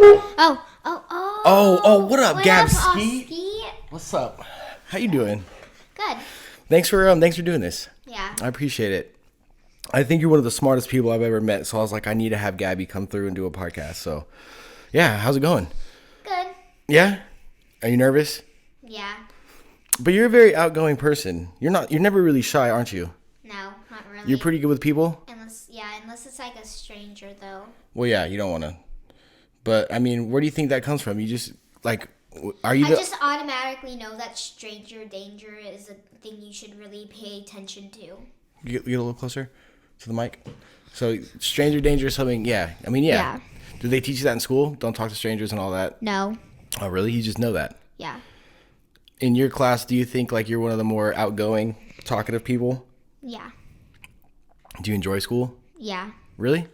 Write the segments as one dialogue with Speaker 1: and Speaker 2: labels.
Speaker 1: Oh, what up, Gab Ski?
Speaker 2: Ski?
Speaker 1: What's up? How you doing?
Speaker 2: Good.
Speaker 1: Thanks for doing this.
Speaker 2: Yeah.
Speaker 1: I appreciate it. I think you're one of the smartest people I've ever met, so I was like, I need to have Gabby come through and do a podcast. So, yeah, how's it going?
Speaker 2: Good.
Speaker 1: Yeah? Are you nervous?
Speaker 2: Yeah.
Speaker 1: But you're a very outgoing person. You're never really shy, aren't you?
Speaker 2: No, not really.
Speaker 1: You're pretty good with people?
Speaker 2: Unless it's like a stranger though.
Speaker 1: Well, yeah, you don't want to. But, I mean, where do you think that comes from? You just, like,
Speaker 2: I just automatically know that stranger danger is a thing you should really pay attention to.
Speaker 1: You get a little closer to the mic? So, stranger danger is something, yeah. I mean, yeah. Do they teach you that in school? Don't talk to strangers and all that?
Speaker 2: No.
Speaker 1: Oh, really? You just know that?
Speaker 2: Yeah.
Speaker 1: In your class, do you think, like, you're one of the more outgoing, talkative people?
Speaker 2: Yeah.
Speaker 1: Do you enjoy school?
Speaker 2: Yeah.
Speaker 1: Really?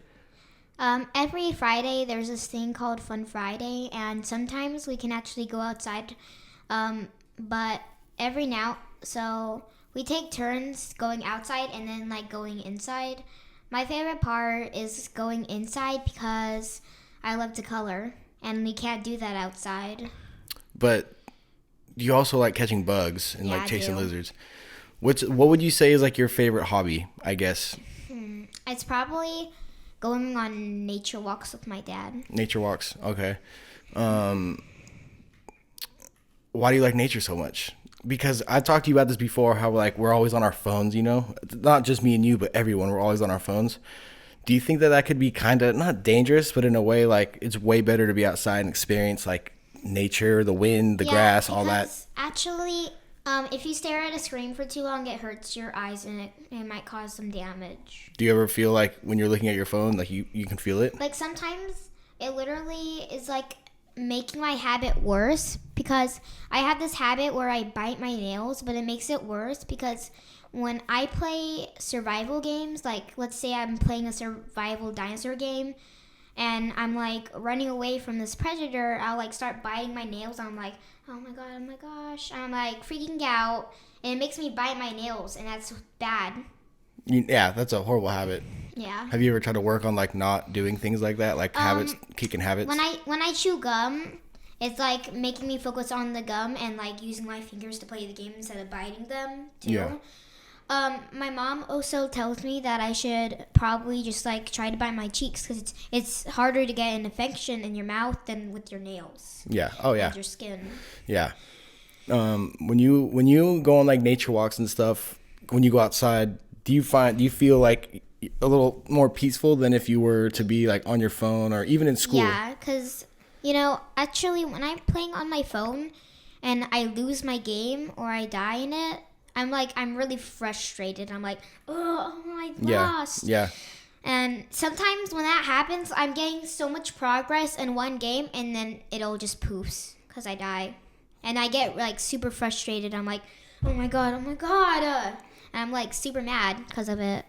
Speaker 2: Every Friday there's this thing called Fun Friday, and sometimes we can actually go outside. But so we take turns going outside and then like going inside. My favorite part is going inside because I love to color, and we can't do that outside.
Speaker 1: But you also like catching bugs and like chasing lizards. What would you say is like your favorite hobby, I guess?
Speaker 2: It's probably going on nature walks with my dad.
Speaker 1: Nature walks, okay. Why do you like nature so much? Because I've talked to you about this before, how like we're always on our phones, you know? Not just me and you, but everyone, we're always on our phones. Do you think that could be kind of, not dangerous, but in a way like it's way better to be outside and experience like nature, the wind, the grass, all that?
Speaker 2: Actually, if you stare at a screen for too long, it hurts your eyes and it might cause some damage.
Speaker 1: Do you ever feel like when you're looking at your phone, like you can feel it?
Speaker 2: Like sometimes it literally is like making my habit worse, because I have this habit where I bite my nails, but it makes it worse because when I play survival games, like let's say I'm playing a survival dinosaur game and I'm like running away from this predator, I'll like start biting my nails. I'm like, oh my god, oh my gosh. I'm like freaking out, and it makes me bite my nails, and that's bad.
Speaker 1: Yeah, that's a horrible habit.
Speaker 2: Yeah.
Speaker 1: Have you ever tried to work on like not doing things like that, like habits, kicking habits?
Speaker 2: When I chew gum, it's like making me focus on the gum and like using my fingers to play the game instead of biting them too.
Speaker 1: Yeah.
Speaker 2: My mom also tells me that I should probably just like try to bite my cheeks because it's harder to get an infection in your mouth than with your nails.
Speaker 1: Yeah. Oh yeah.
Speaker 2: With your skin.
Speaker 1: Yeah. When you go on like nature walks and stuff, when you go outside, do you feel like a little more peaceful than if you were to be like on your phone or even in school?
Speaker 2: Yeah, because actually when I'm playing on my phone and I lose my game or I die in it, I'm really frustrated. I'm like, oh, I lost.
Speaker 1: Yeah.
Speaker 2: And sometimes when that happens, I'm getting so much progress in one game, and then it'll just poofs because I die. And I get like super frustrated. I'm like, oh my god. And I'm like super mad because of it.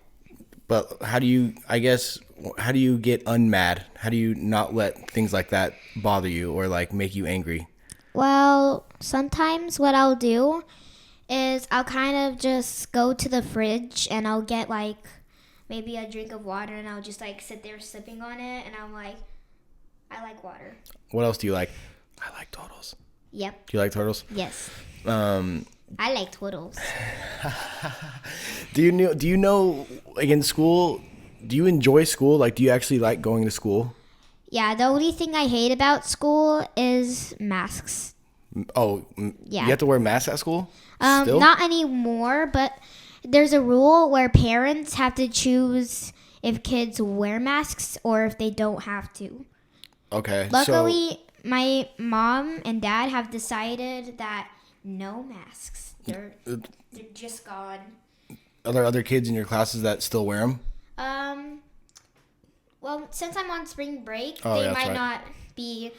Speaker 1: But how do you get unmad? How do you not let things like that bother you or like make you angry?
Speaker 2: Well, sometimes what I'll do is I'll kind of just go to the fridge and I'll get like maybe a drink of water, and I'll just like sit there sipping on it, and I'm like, I like water.
Speaker 1: What else do you like? I like turtles.
Speaker 2: Yep.
Speaker 1: Do you like turtles?
Speaker 2: Yes. I like turtles.
Speaker 1: Do you know like in school, do you enjoy school? Like do you actually like going to school?
Speaker 2: Yeah, the only thing I hate about school is masks.
Speaker 1: Oh,
Speaker 2: yeah.
Speaker 1: You have to wear masks at school? Still?
Speaker 2: Not anymore, but there's a rule where parents have to choose if kids wear masks or if they don't have to.
Speaker 1: Okay.
Speaker 2: Luckily, my mom and dad have decided that no masks. They're just gone.
Speaker 1: Are there other kids in your classes that still wear them?
Speaker 2: Well, since I'm on spring break,
Speaker 1: they
Speaker 2: might not be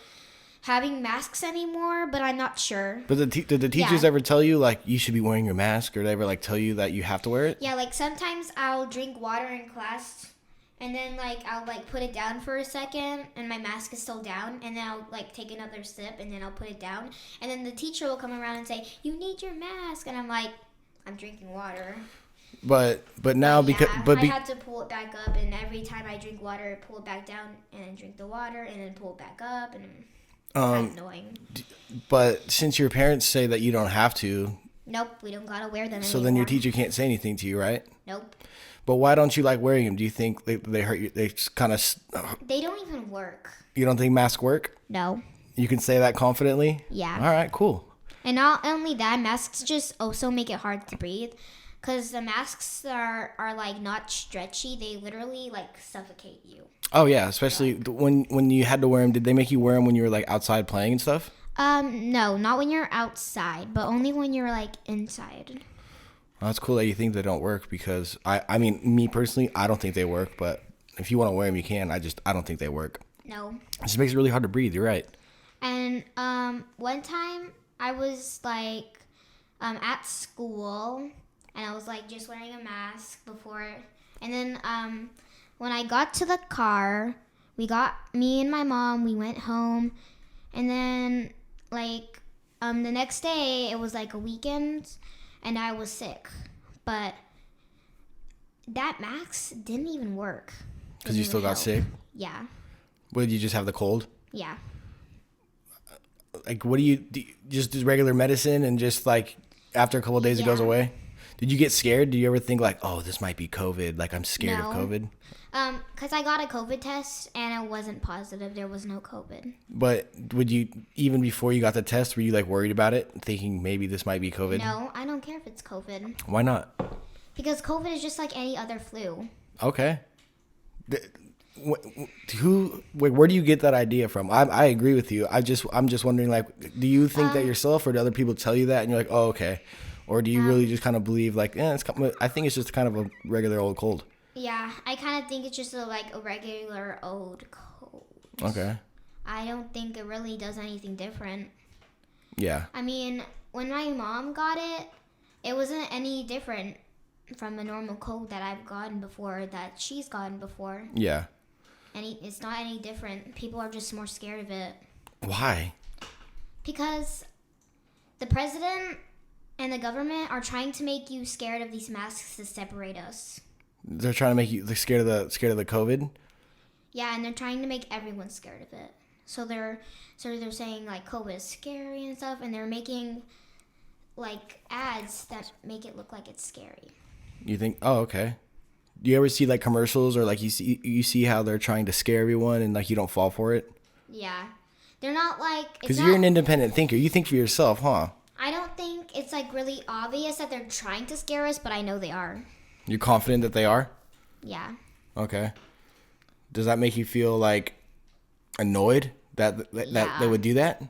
Speaker 2: having masks anymore, but I'm not sure.
Speaker 1: But did the teachers ever tell you like you should be wearing your mask, or they ever like tell you that you have to wear it?
Speaker 2: Yeah, like sometimes I'll drink water in class, and then like I'll like put it down for a second, and my mask is still down, and then I'll like take another sip, and then I'll put it down, and then the teacher will come around and say, "You need your mask," and I'm like, "I'm drinking water."
Speaker 1: But now because
Speaker 2: Yeah,
Speaker 1: but
Speaker 2: I
Speaker 1: be,
Speaker 2: had to pull it back up, and every time I drink water, pull it back down, and then drink the water, and then pull it back up, and it's kind of annoying.
Speaker 1: but since your parents say that you don't have to,
Speaker 2: Nope, we don't gotta wear them
Speaker 1: so
Speaker 2: anymore.
Speaker 1: then your teacher can't say anything to you, right?
Speaker 2: Nope.
Speaker 1: But why don't you like wearing them? Do you think they hurt you? They kind of.
Speaker 2: They don't even work.
Speaker 1: You don't think masks work?
Speaker 2: No.
Speaker 1: You can say that confidently?
Speaker 2: Yeah.
Speaker 1: All right, cool.
Speaker 2: And not only that, masks just also make it hard to breathe. Because the masks are like not stretchy. They literally like suffocate you.
Speaker 1: Oh yeah, especially when you had to wear them. Did they make you wear them when you were like outside playing and stuff?
Speaker 2: No, not when you're outside, but only when you're like inside.
Speaker 1: Well, that's cool that you think they don't work because I mean, me personally, I don't think they work. But if you want to wear them, you can. I don't think they work.
Speaker 2: No.
Speaker 1: It just makes it really hard to breathe. You're right.
Speaker 2: And one time I was like at school, and I was like just wearing a mask before, and then when I got to the car, me and my mom, we went home, and then like the next day it was like a weekend, and I was sick, but that mask didn't even work.
Speaker 1: Because you still got sick?
Speaker 2: Yeah.
Speaker 1: What, did you just have the cold?
Speaker 2: Yeah.
Speaker 1: Like, what do you just do regular medicine and just like after a couple of days it goes
Speaker 2: Yeah.
Speaker 1: away? Did you get scared? Do you ever think like, oh, this might be COVID? Like I'm scared of
Speaker 2: No.
Speaker 1: COVID?
Speaker 2: Because I got a COVID test and it wasn't positive. There was no COVID.
Speaker 1: But would you, even before you got the test, were you like worried about it? Thinking maybe this might be COVID?
Speaker 2: No, I don't care if it's COVID.
Speaker 1: Why not?
Speaker 2: Because COVID is just like any other flu.
Speaker 1: Okay. Where do you get that idea from? I agree with you. I'm just wondering, like, do you think that yourself, or do other people tell you that and you're like, oh, okay, or do you really just kind of believe like, I think it's just kind of a regular old cold?
Speaker 2: Yeah, I kind of think it's just a regular old cold.
Speaker 1: Okay.
Speaker 2: I don't think it really does anything different.
Speaker 1: Yeah.
Speaker 2: I mean, when my mom got it, it wasn't any different from a normal cold that I've gotten before, that she's gotten before.
Speaker 1: Yeah.
Speaker 2: And it's not any different. People are just more scared of it.
Speaker 1: Why?
Speaker 2: Because the president and the government are trying to make you scared of these masks to separate us.
Speaker 1: They're trying to make you scared of the COVID.
Speaker 2: Yeah, and they're trying to make everyone scared of it. So they're saying like COVID is scary and stuff, and they're making like ads that make it look like it's scary.
Speaker 1: You think? Oh, okay. Do you ever see like commercials, or like you see how they're trying to scare everyone and like you don't fall for it?
Speaker 2: Yeah, they're not like,
Speaker 1: because you're an independent thinker. You think for yourself, huh?
Speaker 2: I don't think it's like really obvious that they're trying to scare us, but I know they are.
Speaker 1: You're confident that they are?
Speaker 2: Yeah.
Speaker 1: Okay. Does that make you feel like annoyed that they would do that?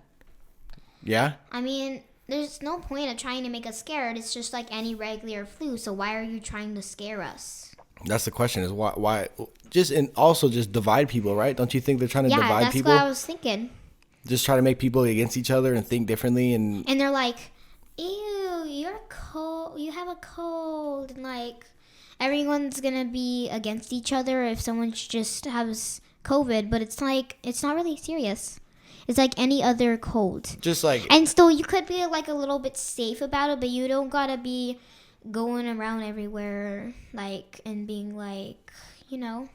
Speaker 1: Yeah?
Speaker 2: I mean, there's no point of trying to make us scared. It's just like any regular flu. So why are you trying to scare us?
Speaker 1: That's the question, is why just, and also just divide people, right? Don't you think they're trying to divide people?
Speaker 2: Yeah, that's what I was thinking.
Speaker 1: Just try to make people against each other and think differently, and
Speaker 2: they're like, ew, you're cold, you have a cold, and like everyone's gonna be against each other if someone just has COVID, but it's like, it's not really serious. It's like any other cold.
Speaker 1: Just like,
Speaker 2: and still you could be like a little bit safe about it, but you don't gotta be going around everywhere like and being like, you know.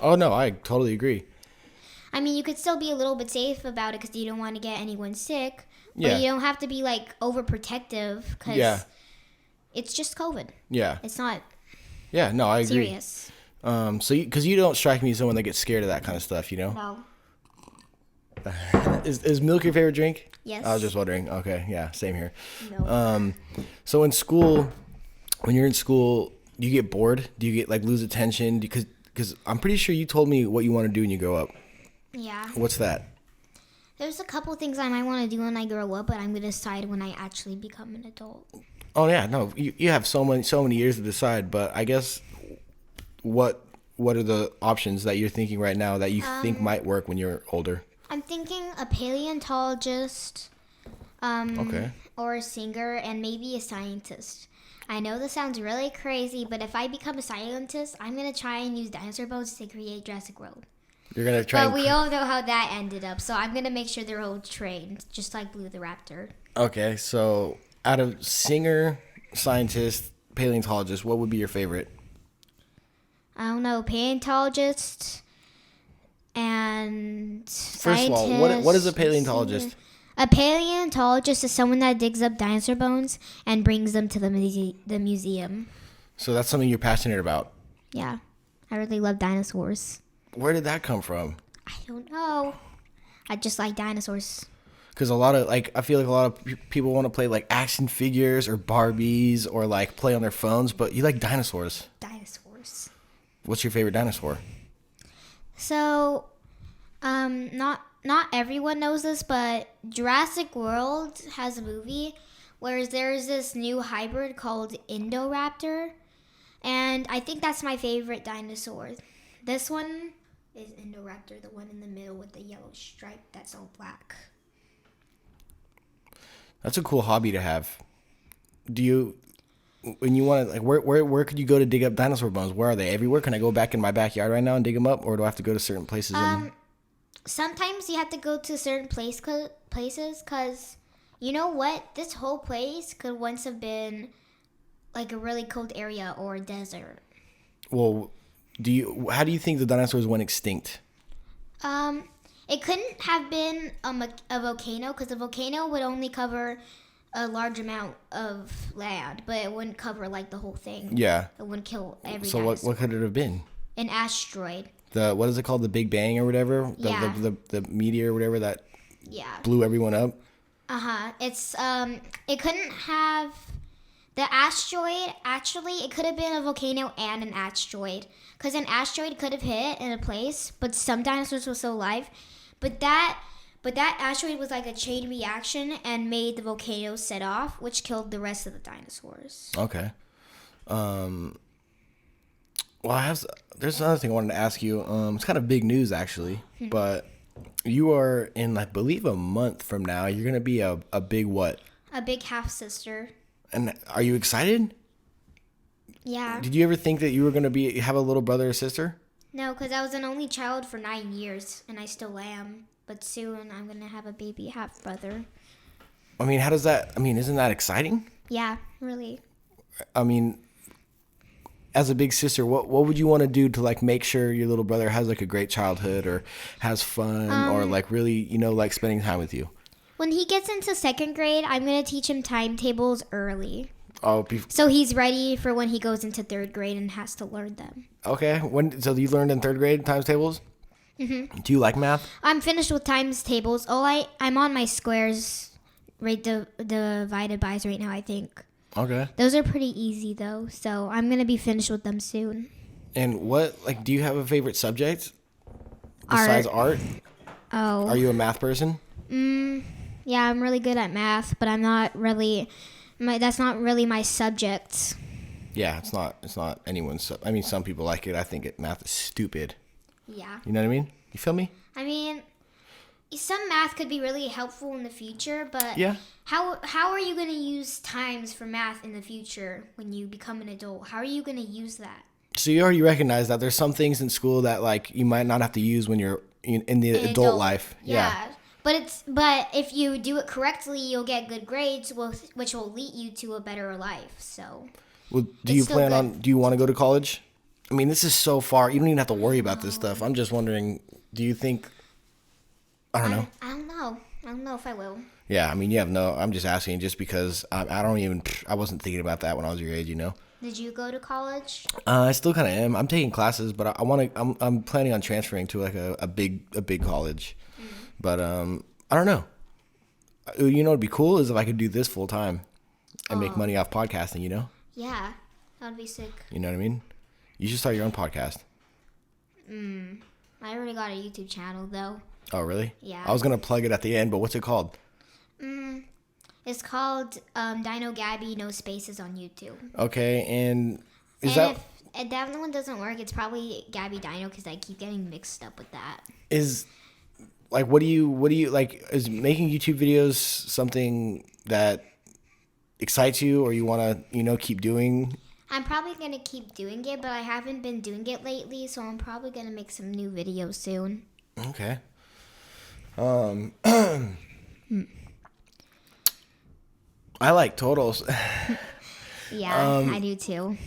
Speaker 1: Oh no, I totally agree.
Speaker 2: I mean, you could still be a little bit safe about it because you don't want to get anyone sick, but
Speaker 1: Yeah.
Speaker 2: you don't have to be like overprotective because it's just COVID.
Speaker 1: Yeah.
Speaker 2: It's not
Speaker 1: Yeah, no, I agree.
Speaker 2: serious.
Speaker 1: So because you don't strike me as someone that gets scared of that kind of stuff, you know?
Speaker 2: No.
Speaker 1: Is milk your favorite drink?
Speaker 2: Yes.
Speaker 1: I was just wondering. Okay, yeah, same here.
Speaker 2: No.
Speaker 1: So in school, when you're in school, do you get bored? Do you get like lose attention? Because I'm pretty sure you told me what you want to do when you grow up.
Speaker 2: Yeah.
Speaker 1: What's that?
Speaker 2: There's a couple things I might want to do when I grow up, but I'm going to decide when I actually become an adult.
Speaker 1: Oh yeah, no, you have so many years to decide. But I guess what are the options that you're thinking right now that you think might work when you're older?
Speaker 2: I'm thinking a paleontologist,
Speaker 1: Okay.
Speaker 2: or a singer, and maybe a scientist. I know this sounds really crazy, but if I become a scientist, I'm going to try and use dinosaur bones to create Jurassic World.
Speaker 1: You're gonna try.
Speaker 2: But we all know how that ended up, so I'm going to make sure they're all trained, just like Blue the Raptor.
Speaker 1: Okay, so out of singer, scientist, paleontologists, what would be your favorite?
Speaker 2: I don't know, paleontologists and
Speaker 1: First of all,
Speaker 2: scientists.
Speaker 1: what is a paleontologist?
Speaker 2: A paleontologist is someone that digs up dinosaur bones and brings them to the museum.
Speaker 1: So that's something you're passionate about.
Speaker 2: Yeah, I really love dinosaurs.
Speaker 1: Where did that come from?
Speaker 2: I don't know. I just like dinosaurs.
Speaker 1: Because I feel like a lot of people want to play like action figures or Barbies or like play on their phones, but you like dinosaurs.
Speaker 2: Dinosaurs.
Speaker 1: What's your favorite dinosaur?
Speaker 2: So, not everyone knows this, but Jurassic World has a movie where there's this new hybrid called Indoraptor, and I think that's my favorite dinosaur. This one is Indoraptor, the one in the middle with the yellow stripe that's all black.
Speaker 1: That's a cool hobby to have. Do you, when you want to, like, where could you go to dig up dinosaur bones? Where are they? Everywhere? Can I go back in my backyard right now and dig them up, or do I have to go to certain places?
Speaker 2: Sometimes you have to go to certain places because, you know what? This whole place could once have been like a really cold area or a desert.
Speaker 1: Well, how do you think the dinosaurs went extinct?
Speaker 2: It couldn't have been a volcano because a volcano would only cover a large amount of land, but it wouldn't cover like the whole thing.
Speaker 1: Yeah.
Speaker 2: It wouldn't kill every
Speaker 1: So what could it have been?
Speaker 2: An asteroid.
Speaker 1: What is it called? The Big Bang or whatever?
Speaker 2: Yeah.
Speaker 1: The meteor or whatever that blew everyone up?
Speaker 2: It's it couldn't have the asteroid. Actually, it could have been a volcano and an asteroid because an asteroid could have hit in a place, but some dinosaurs were still alive. But that asteroid was like a chain reaction and made the volcano set off, which killed the rest of the dinosaurs.
Speaker 1: Okay. Well, there's another thing I wanted to ask you. It's kind of big news actually, but you are in, I believe, a month from now. You're gonna be a big what?
Speaker 2: A big half sister.
Speaker 1: And are you excited?
Speaker 2: Yeah.
Speaker 1: Did you ever think that you were gonna have a little brother or sister?
Speaker 2: No, because I was an only child for 9 years, and I still am. But soon I'm gonna have a baby half brother.
Speaker 1: I mean, isn't that exciting?
Speaker 2: Yeah, really.
Speaker 1: I mean, as a big sister, what would you want to do to like make sure your little brother has like a great childhood or has fun or like really, like spending time with you?
Speaker 2: When he gets into 2nd grade, I'm gonna teach him timetables early.
Speaker 1: Oh,
Speaker 2: so he's ready for when he goes into 3rd grade and has to learn them.
Speaker 1: Okay. So you learned in 3rd grade times tables? Mm-hmm. Do you like math?
Speaker 2: I'm finished with times tables. I'm on my squares, right? Divided bys right now, I think.
Speaker 1: Okay.
Speaker 2: Those are pretty easy though, so I'm gonna be finished with them soon.
Speaker 1: And do you have a favorite subject besides art?
Speaker 2: Oh.
Speaker 1: Are you a math person?
Speaker 2: Yeah, I'm really good at math, but I'm not really. That's not really my subject.
Speaker 1: Yeah, it's not anyone's. I mean, some people like it. I think math is stupid.
Speaker 2: Yeah.
Speaker 1: You know what I mean? You feel me?
Speaker 2: I mean, some math could be really helpful in the future, but
Speaker 1: yeah.
Speaker 2: How are you going to use times for math in the future when you become an adult? How are you going to use that?
Speaker 1: So you already recognize that there's some things in school that like you might not have to use when you're in the adult life. Yeah.
Speaker 2: But if you do it correctly, you'll get good grades, which will lead you to a better life. So.
Speaker 1: Well, do you want to go to college? I mean, this is so far. You don't even have to worry about this stuff. I'm just wondering, do you think? I don't know.
Speaker 2: I don't know. I don't know if I will.
Speaker 1: Yeah, I mean, I'm just asking just because I wasn't thinking about that when I was your age,
Speaker 2: Did you go to college?
Speaker 1: I still kind of am. I'm taking classes, but I'm planning on transferring to like a big college. But I don't know. What'd be cool is if I could do this full time and make money off podcasting,
Speaker 2: Yeah, that'd be sick.
Speaker 1: You know what I mean? You should start your own podcast.
Speaker 2: I already got a YouTube channel though.
Speaker 1: Oh, really?
Speaker 2: Yeah.
Speaker 1: I was going to plug it at the end, but what's it called?
Speaker 2: It's called Dino Gaby, no spaces on YouTube.
Speaker 1: Okay, and
Speaker 2: if that one doesn't work, it's probably Gaby Dino because I keep getting mixed up with that.
Speaker 1: What do you like? Is making YouTube videos something that excites you or you want to, keep doing?
Speaker 2: I'm probably going to keep doing it, but I haven't been doing it lately, so I'm probably going to make some new videos soon.
Speaker 1: Okay. I like totals.
Speaker 2: Yeah, I do too.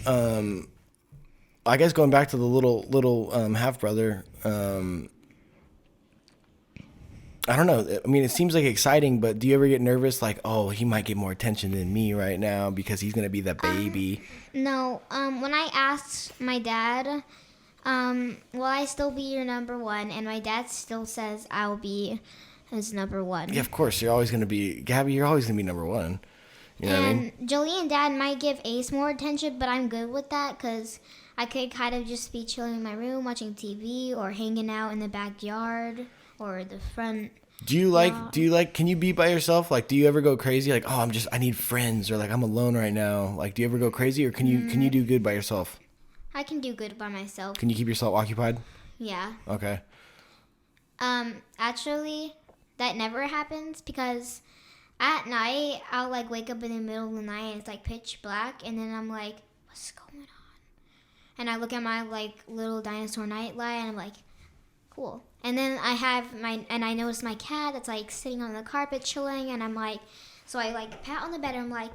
Speaker 1: I guess going back to the little half brother. I don't know. I mean, it seems like exciting, but do you ever get nervous? Like, oh, he might get more attention than me right now because he's gonna be the baby.
Speaker 2: No. When I asked my dad, will I still be your number one? And my dad still says I'll be his number one.
Speaker 1: Yeah, of course. You're always gonna be Gabby. You're always gonna be number one. You know what I mean?
Speaker 2: Jolie and Dad might give Ace more attention, but I'm good with that because I could kind of just be chilling in my room watching TV or hanging out in the backyard or the front.
Speaker 1: Do you like, can you be by yourself? Like, do you ever go crazy? Like, oh, I need friends, or like, I'm alone right now. Like, do you ever go crazy, or can you do good by yourself?
Speaker 2: I can do good by myself.
Speaker 1: Can you keep yourself occupied?
Speaker 2: Yeah.
Speaker 1: Okay.
Speaker 2: Actually, that never happens because at night, I'll like wake up in the middle of the night and it's like pitch black, and then I'm like, what's going on? And I look at my like little dinosaur nightlight and I'm like, cool. And then I notice my cat that's like sitting on the carpet chilling, and I'm like, so I like pat on the bed and I'm like,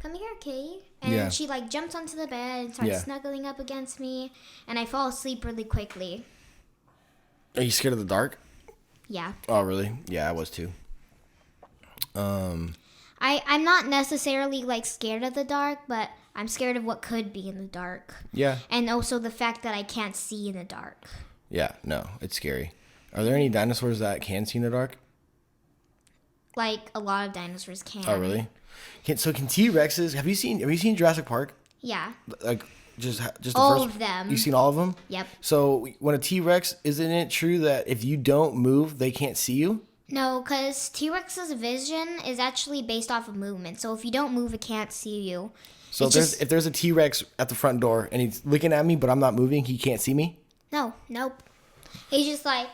Speaker 2: come here, kitty. And then she like jumps onto the bed and starts snuggling up against me, and I fall asleep really quickly.
Speaker 1: Are you scared of the dark?
Speaker 2: Yeah.
Speaker 1: Oh, really? Yeah, I was too.
Speaker 2: I'm not necessarily like scared of the dark, but I'm scared of what could be in the dark.
Speaker 1: Yeah.
Speaker 2: And also the fact that I can't see in the dark.
Speaker 1: Yeah, no, it's scary. Are there any dinosaurs that can see in the dark?
Speaker 2: Like a lot of dinosaurs can.
Speaker 1: Oh, really? Can T-Rexes? Have you seen Jurassic Park?
Speaker 2: Yeah.
Speaker 1: Like just the
Speaker 2: all
Speaker 1: first,
Speaker 2: of them.
Speaker 1: You've seen all of them?
Speaker 2: Yep.
Speaker 1: So when a T-Rex, isn't it true that if you don't move, they can't see you?
Speaker 2: No, because T-Rex's vision is actually based off of movement. So if you don't move, it can't see you.
Speaker 1: So if there's a T-Rex at the front door and he's looking at me, but I'm not moving, he can't see me?
Speaker 2: Nope. He's just like,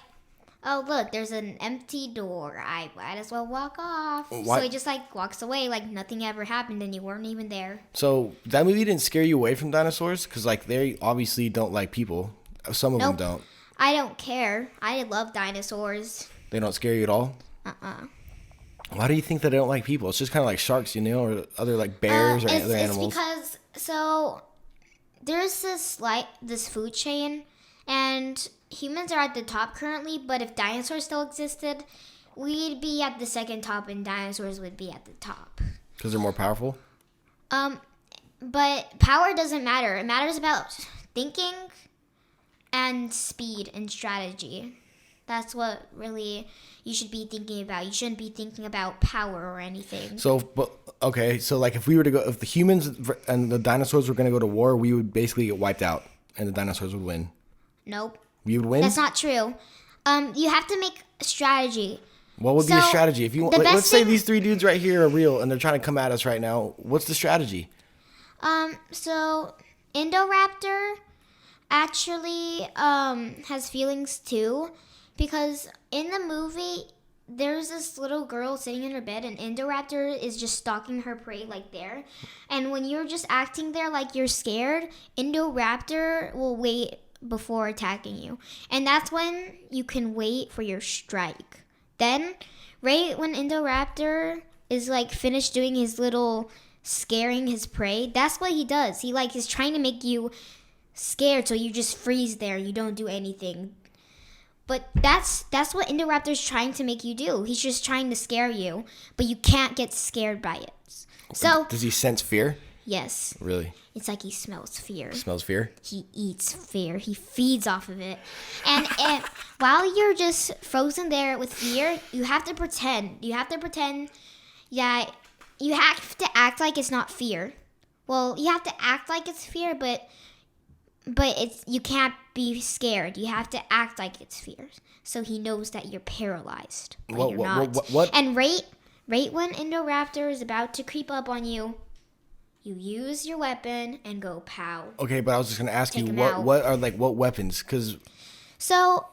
Speaker 2: oh, look, there's an empty door. I might as well walk off.
Speaker 1: Why?
Speaker 2: So he just like walks away like nothing ever happened and you weren't even there.
Speaker 1: So that movie didn't scare you away from dinosaurs? Because like they obviously don't like people. Some of them don't.
Speaker 2: I don't care. I love dinosaurs.
Speaker 1: They don't scare you at all? Why do you think that they don't like people? It's just kind of like sharks, or other like bears or other animals.
Speaker 2: It's because, there's this food chain, and humans are at the top currently, but if dinosaurs still existed, we'd be at the second top and dinosaurs would be at the top.
Speaker 1: Because they're more powerful?
Speaker 2: But power doesn't matter. It matters about thinking and speed and strategy. That's what really you should be thinking about. You shouldn't be thinking about power or anything.
Speaker 1: So like if the humans and the dinosaurs were going to go to war, we would basically get wiped out and the dinosaurs would win.
Speaker 2: Nope.
Speaker 1: We would win?
Speaker 2: That's not true. You have to make a strategy.
Speaker 1: What would be a strategy? If you let's say these three dudes right here are real and they're trying to come at us right now. What's the strategy?
Speaker 2: So Indoraptor actually has feelings too. Because in the movie, there's this little girl sitting in her bed, and Indoraptor is just stalking her prey like there. And when you're just acting there like you're scared, Indoraptor will wait before attacking you. And that's when you can wait for your strike. Then, right when Indoraptor is like finished doing his little scaring his prey, that's what he does. He like is trying to make you scared, so you just freeze there. You don't do anything. But that's what Indoraptor's trying to make you do. He's just trying to scare you, but you can't get scared by it. So
Speaker 1: does he sense fear?
Speaker 2: Yes.
Speaker 1: Really?
Speaker 2: It's like he smells fear.
Speaker 1: Smells fear?
Speaker 2: He eats fear. He feeds off of it. And while you're just frozen there with fear, you have to pretend. You have to pretend that you have to act like it's not fear. Well, you have to act like it's fear, but you can't be scared. You have to act like it's fear, so he knows that you're paralyzed. But you're not.
Speaker 1: What?
Speaker 2: And right when Indoraptor is about to creep up on you, you use your weapon and go pow.
Speaker 1: Okay, but I was just gonna ask you what weapons?
Speaker 2: So,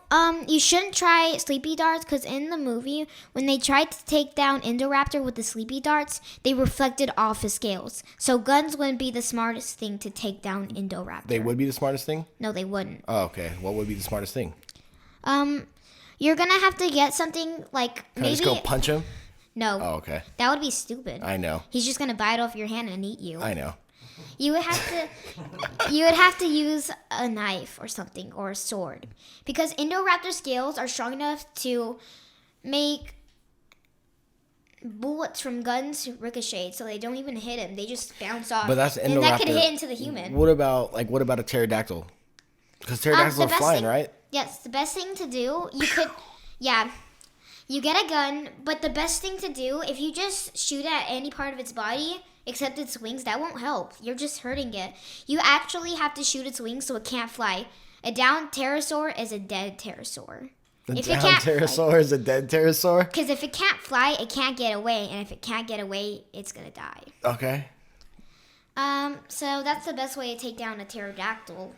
Speaker 2: you shouldn't try sleepy darts, because in the movie, when they tried to take down Indoraptor with the sleepy darts, they reflected off his scales. So guns wouldn't be the smartest thing to take down Indoraptor.
Speaker 1: They would be the smartest thing?
Speaker 2: No, they wouldn't.
Speaker 1: Oh, okay. What would be the smartest thing?
Speaker 2: You're gonna have to get something like
Speaker 1: Can I just go punch him?
Speaker 2: No.
Speaker 1: Oh, okay.
Speaker 2: That would be stupid.
Speaker 1: I know.
Speaker 2: He's just gonna bite off your hand and eat you.
Speaker 1: I know.
Speaker 2: You would have to use a knife or something or a sword because Indoraptor scales are strong enough to make bullets from guns ricochet, so they don't even hit him. They just bounce off.
Speaker 1: But that's
Speaker 2: and
Speaker 1: Indoraptor.
Speaker 2: that could hit into the human.
Speaker 1: What about a pterodactyl? Because pterodactyls are flying, right?
Speaker 2: Yes, the best thing to do, you get a gun, but the best thing to do, if you just shoot at any part of its body, except its wings, that won't help. You're just hurting it. You actually have to shoot its wings so it can't fly. A downed pterosaur is a dead pterosaur.
Speaker 1: A downed pterosaur is a dead pterosaur?
Speaker 2: Because if it can't fly, it can't get away. And if it can't get away, it's going to die.
Speaker 1: Okay.
Speaker 2: So that's the best way to take down a pterodactyl.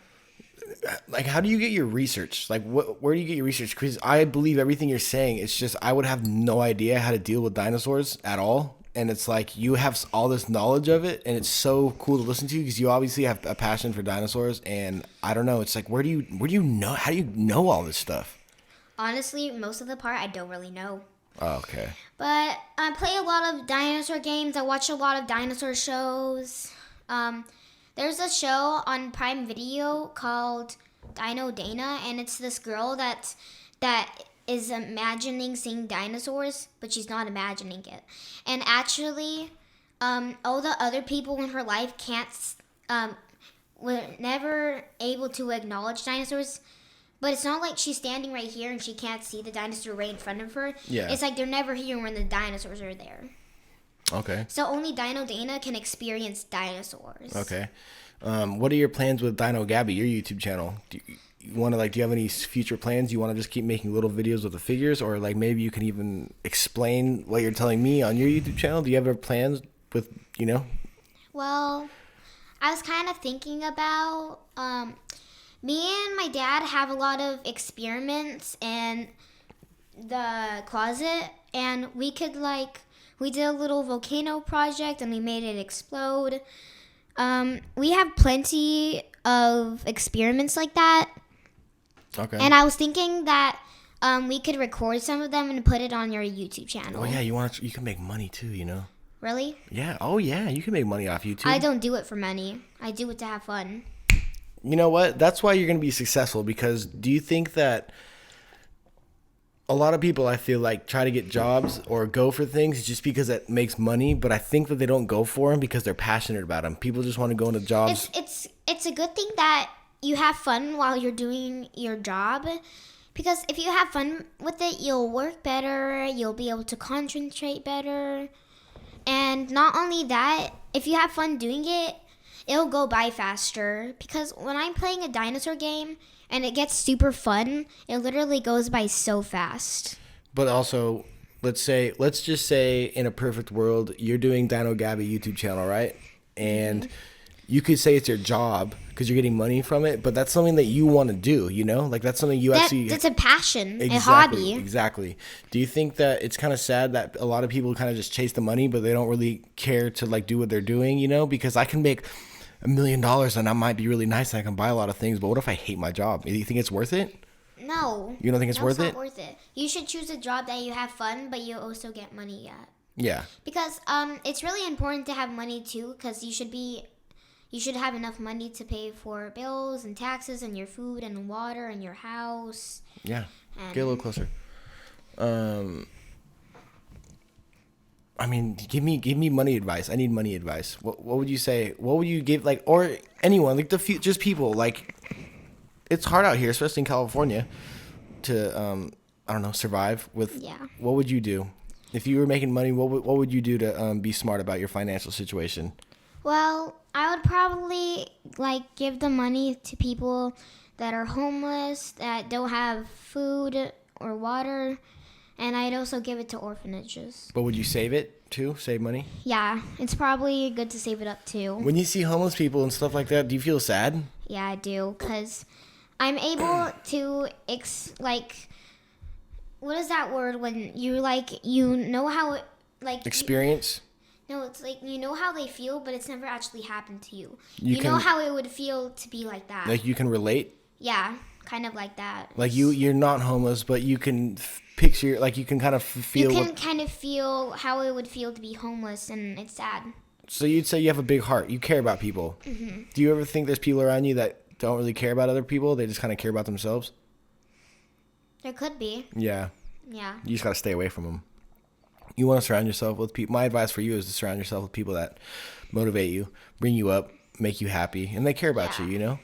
Speaker 1: Like, how do you get your research? Like, where do you get your research? Because I believe everything you're saying. It's just I would have no idea how to deal with dinosaurs at all. And it's like you have all this knowledge of it, and it's so cool to listen to because you obviously have a passion for dinosaurs. And I don't know. It's like where do you know? How do you know all this stuff?
Speaker 2: Honestly, most of the part I don't really know.
Speaker 1: Oh, okay.
Speaker 2: But I play a lot of dinosaur games. I watch a lot of dinosaur shows. There's a show on Prime Video called Dino Dana, and it's this girl that is imagining seeing dinosaurs, but she's not imagining it. And actually, all the other people in her life were never able to acknowledge dinosaurs. But it's not like she's standing right here and she can't see the dinosaur right in front of her.
Speaker 1: Yeah.
Speaker 2: It's like they're never here when the dinosaurs are there.
Speaker 1: Okay.
Speaker 2: So only Dino Dana can experience dinosaurs.
Speaker 1: Okay. What are your plans with Dino Gaby, your YouTube channel? Do you have any future plans? You want to just keep making little videos with the figures, or like maybe you can even explain what you're telling me on your YouTube channel? Do you have any plans with,
Speaker 2: Well, I was kind of thinking about, me and my dad have a lot of experiments in the closet, and we did a little volcano project and we made it explode. We have plenty of experiments like that.
Speaker 1: Okay.
Speaker 2: And I was thinking that we could record some of them and put it on your YouTube channel.
Speaker 1: Oh yeah, you can make money too,
Speaker 2: Really?
Speaker 1: Yeah. Oh yeah, you can make money off YouTube.
Speaker 2: I don't do it for money. I do it to have fun.
Speaker 1: You know what? That's why you're going to be successful, because do you think that a lot of people, I feel like, try to get jobs or go for things just because it makes money, but I think that they don't go for them because they're passionate about them. People just want to go into jobs.
Speaker 2: It's a good thing that you have fun while you're doing your job, because if you have fun with it, you'll work better, you'll be able to concentrate better. And not only that, if you have fun doing it, it'll go by faster, because when I'm playing a dinosaur game and it gets super fun, it literally goes by so fast.
Speaker 1: But also, let's just say in a perfect world, you're doing Dino Gaby YouTube channel, right? And you could say it's your job because you're getting money from it, but that's something that you want to do, Like that's something
Speaker 2: that's a passion,
Speaker 1: exactly,
Speaker 2: a hobby.
Speaker 1: Exactly. Do you think that it's kind of sad that a lot of people kind of just chase the money, but they don't really care to like do what they're doing, Because I can make $1 million and I might be really nice and I can buy a lot of things, but what if I hate my job? Do you think it's worth it?
Speaker 2: No.
Speaker 1: You don't think it's worth it?
Speaker 2: It's not worth it. You should choose a job that you have fun, but you also get money at.
Speaker 1: Yeah.
Speaker 2: Because it's really important to have money too, because you should have enough money to pay for bills and taxes and your food and water and your house.
Speaker 1: Yeah. Get a little closer. I mean, give me money advice. I need money advice. What would you say? What would you give, like, or anyone, like just people, like, it's hard out here, especially in California, to I don't know, survive with.
Speaker 2: Yeah.
Speaker 1: What would you do if you were making money? What would you do to be smart about your financial situation?
Speaker 2: Well, I would probably give the money to people that are homeless, that don't have food or water. And I'd also give it to orphanages.
Speaker 1: But would you save it too? Save money?
Speaker 2: Yeah, it's probably good to save it up too.
Speaker 1: When you see homeless people and stuff like that, do you feel sad?
Speaker 2: Yeah, I do, because I'm able to, what is that word when you know how it,
Speaker 1: Experience?
Speaker 2: No, it's you know how they feel, but it's never actually happened to you.
Speaker 1: You
Speaker 2: know how it would feel to be like that.
Speaker 1: Like you can relate?
Speaker 2: Yeah, kind of like that.
Speaker 1: Like you're not homeless, but you can picture, you can kind of feel.
Speaker 2: You can kind of feel how it would feel to be homeless, and it's sad.
Speaker 1: So you'd say you have a big heart. You care about people.
Speaker 2: Mm-hmm.
Speaker 1: Do you ever think there's people around you that don't really care about other people? They just kind of care about themselves?
Speaker 2: There could be.
Speaker 1: Yeah.
Speaker 2: Yeah.
Speaker 1: You just got to stay away from them. You want to surround yourself with people. My advice for you is to surround yourself with people that motivate you, bring you up, make you happy, and they care about you, you know?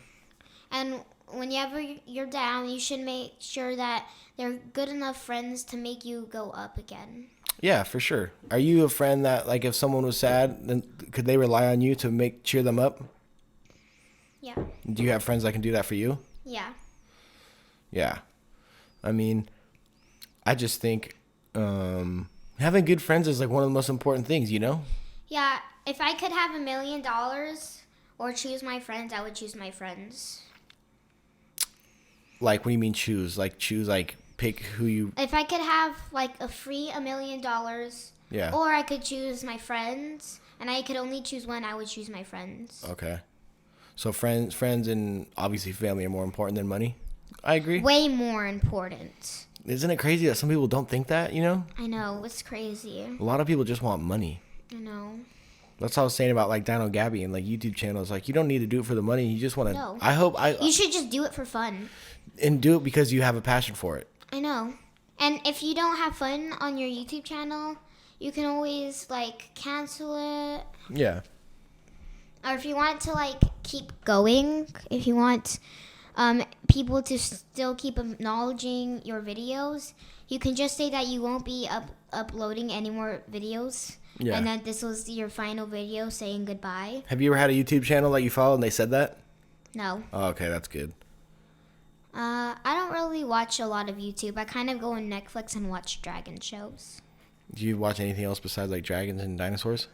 Speaker 2: And whenever you're down, you should make sure that they're good enough friends to make you go up again.
Speaker 1: Yeah, for sure. Are you a friend that, like, if someone was sad, then could they rely on you to cheer them up?
Speaker 2: Yeah.
Speaker 1: Do you have friends that can do that for you?
Speaker 2: Yeah.
Speaker 1: Yeah. I mean, I just think having good friends is like one of the most important things, you know?
Speaker 2: Yeah, if I could have $1 million or choose my friends, I would choose my friends.
Speaker 1: Like, what do you mean choose? Like, pick who you...
Speaker 2: If I could have, like, a free $1 million,
Speaker 1: Yeah.
Speaker 2: or I could choose my friends, and I could only choose one, I would choose my friends.
Speaker 1: Okay. So friends and obviously family are more important than money? I agree.
Speaker 2: Way more important.
Speaker 1: Isn't it crazy that some people don't think that, you know?
Speaker 2: I know, it's crazy.
Speaker 1: A lot of people just want money.
Speaker 2: I know.
Speaker 1: That's what I was saying about, like, Dino Gaby and, like, YouTube channels. Like, you don't need to do it for the money. You just want to...
Speaker 2: No. You should just do it for fun.
Speaker 1: And do it because you have a passion for it.
Speaker 2: I know. And if you don't have fun on your YouTube channel, you can always, like, cancel it.
Speaker 1: Yeah.
Speaker 2: Or if you want to, like, keep going, if you want people to still keep acknowledging your videos, you can just say that you won't be uploading any more videos.
Speaker 1: Yeah.
Speaker 2: And that this was your final video saying goodbye.
Speaker 1: Have you ever had a YouTube channel that you followed and they said that?
Speaker 2: No.
Speaker 1: Oh, okay, that's good.
Speaker 2: I don't really watch a lot of YouTube. I kind of go on Netflix and watch dragon shows.
Speaker 1: Do you watch anything else besides, like, dragons and dinosaurs?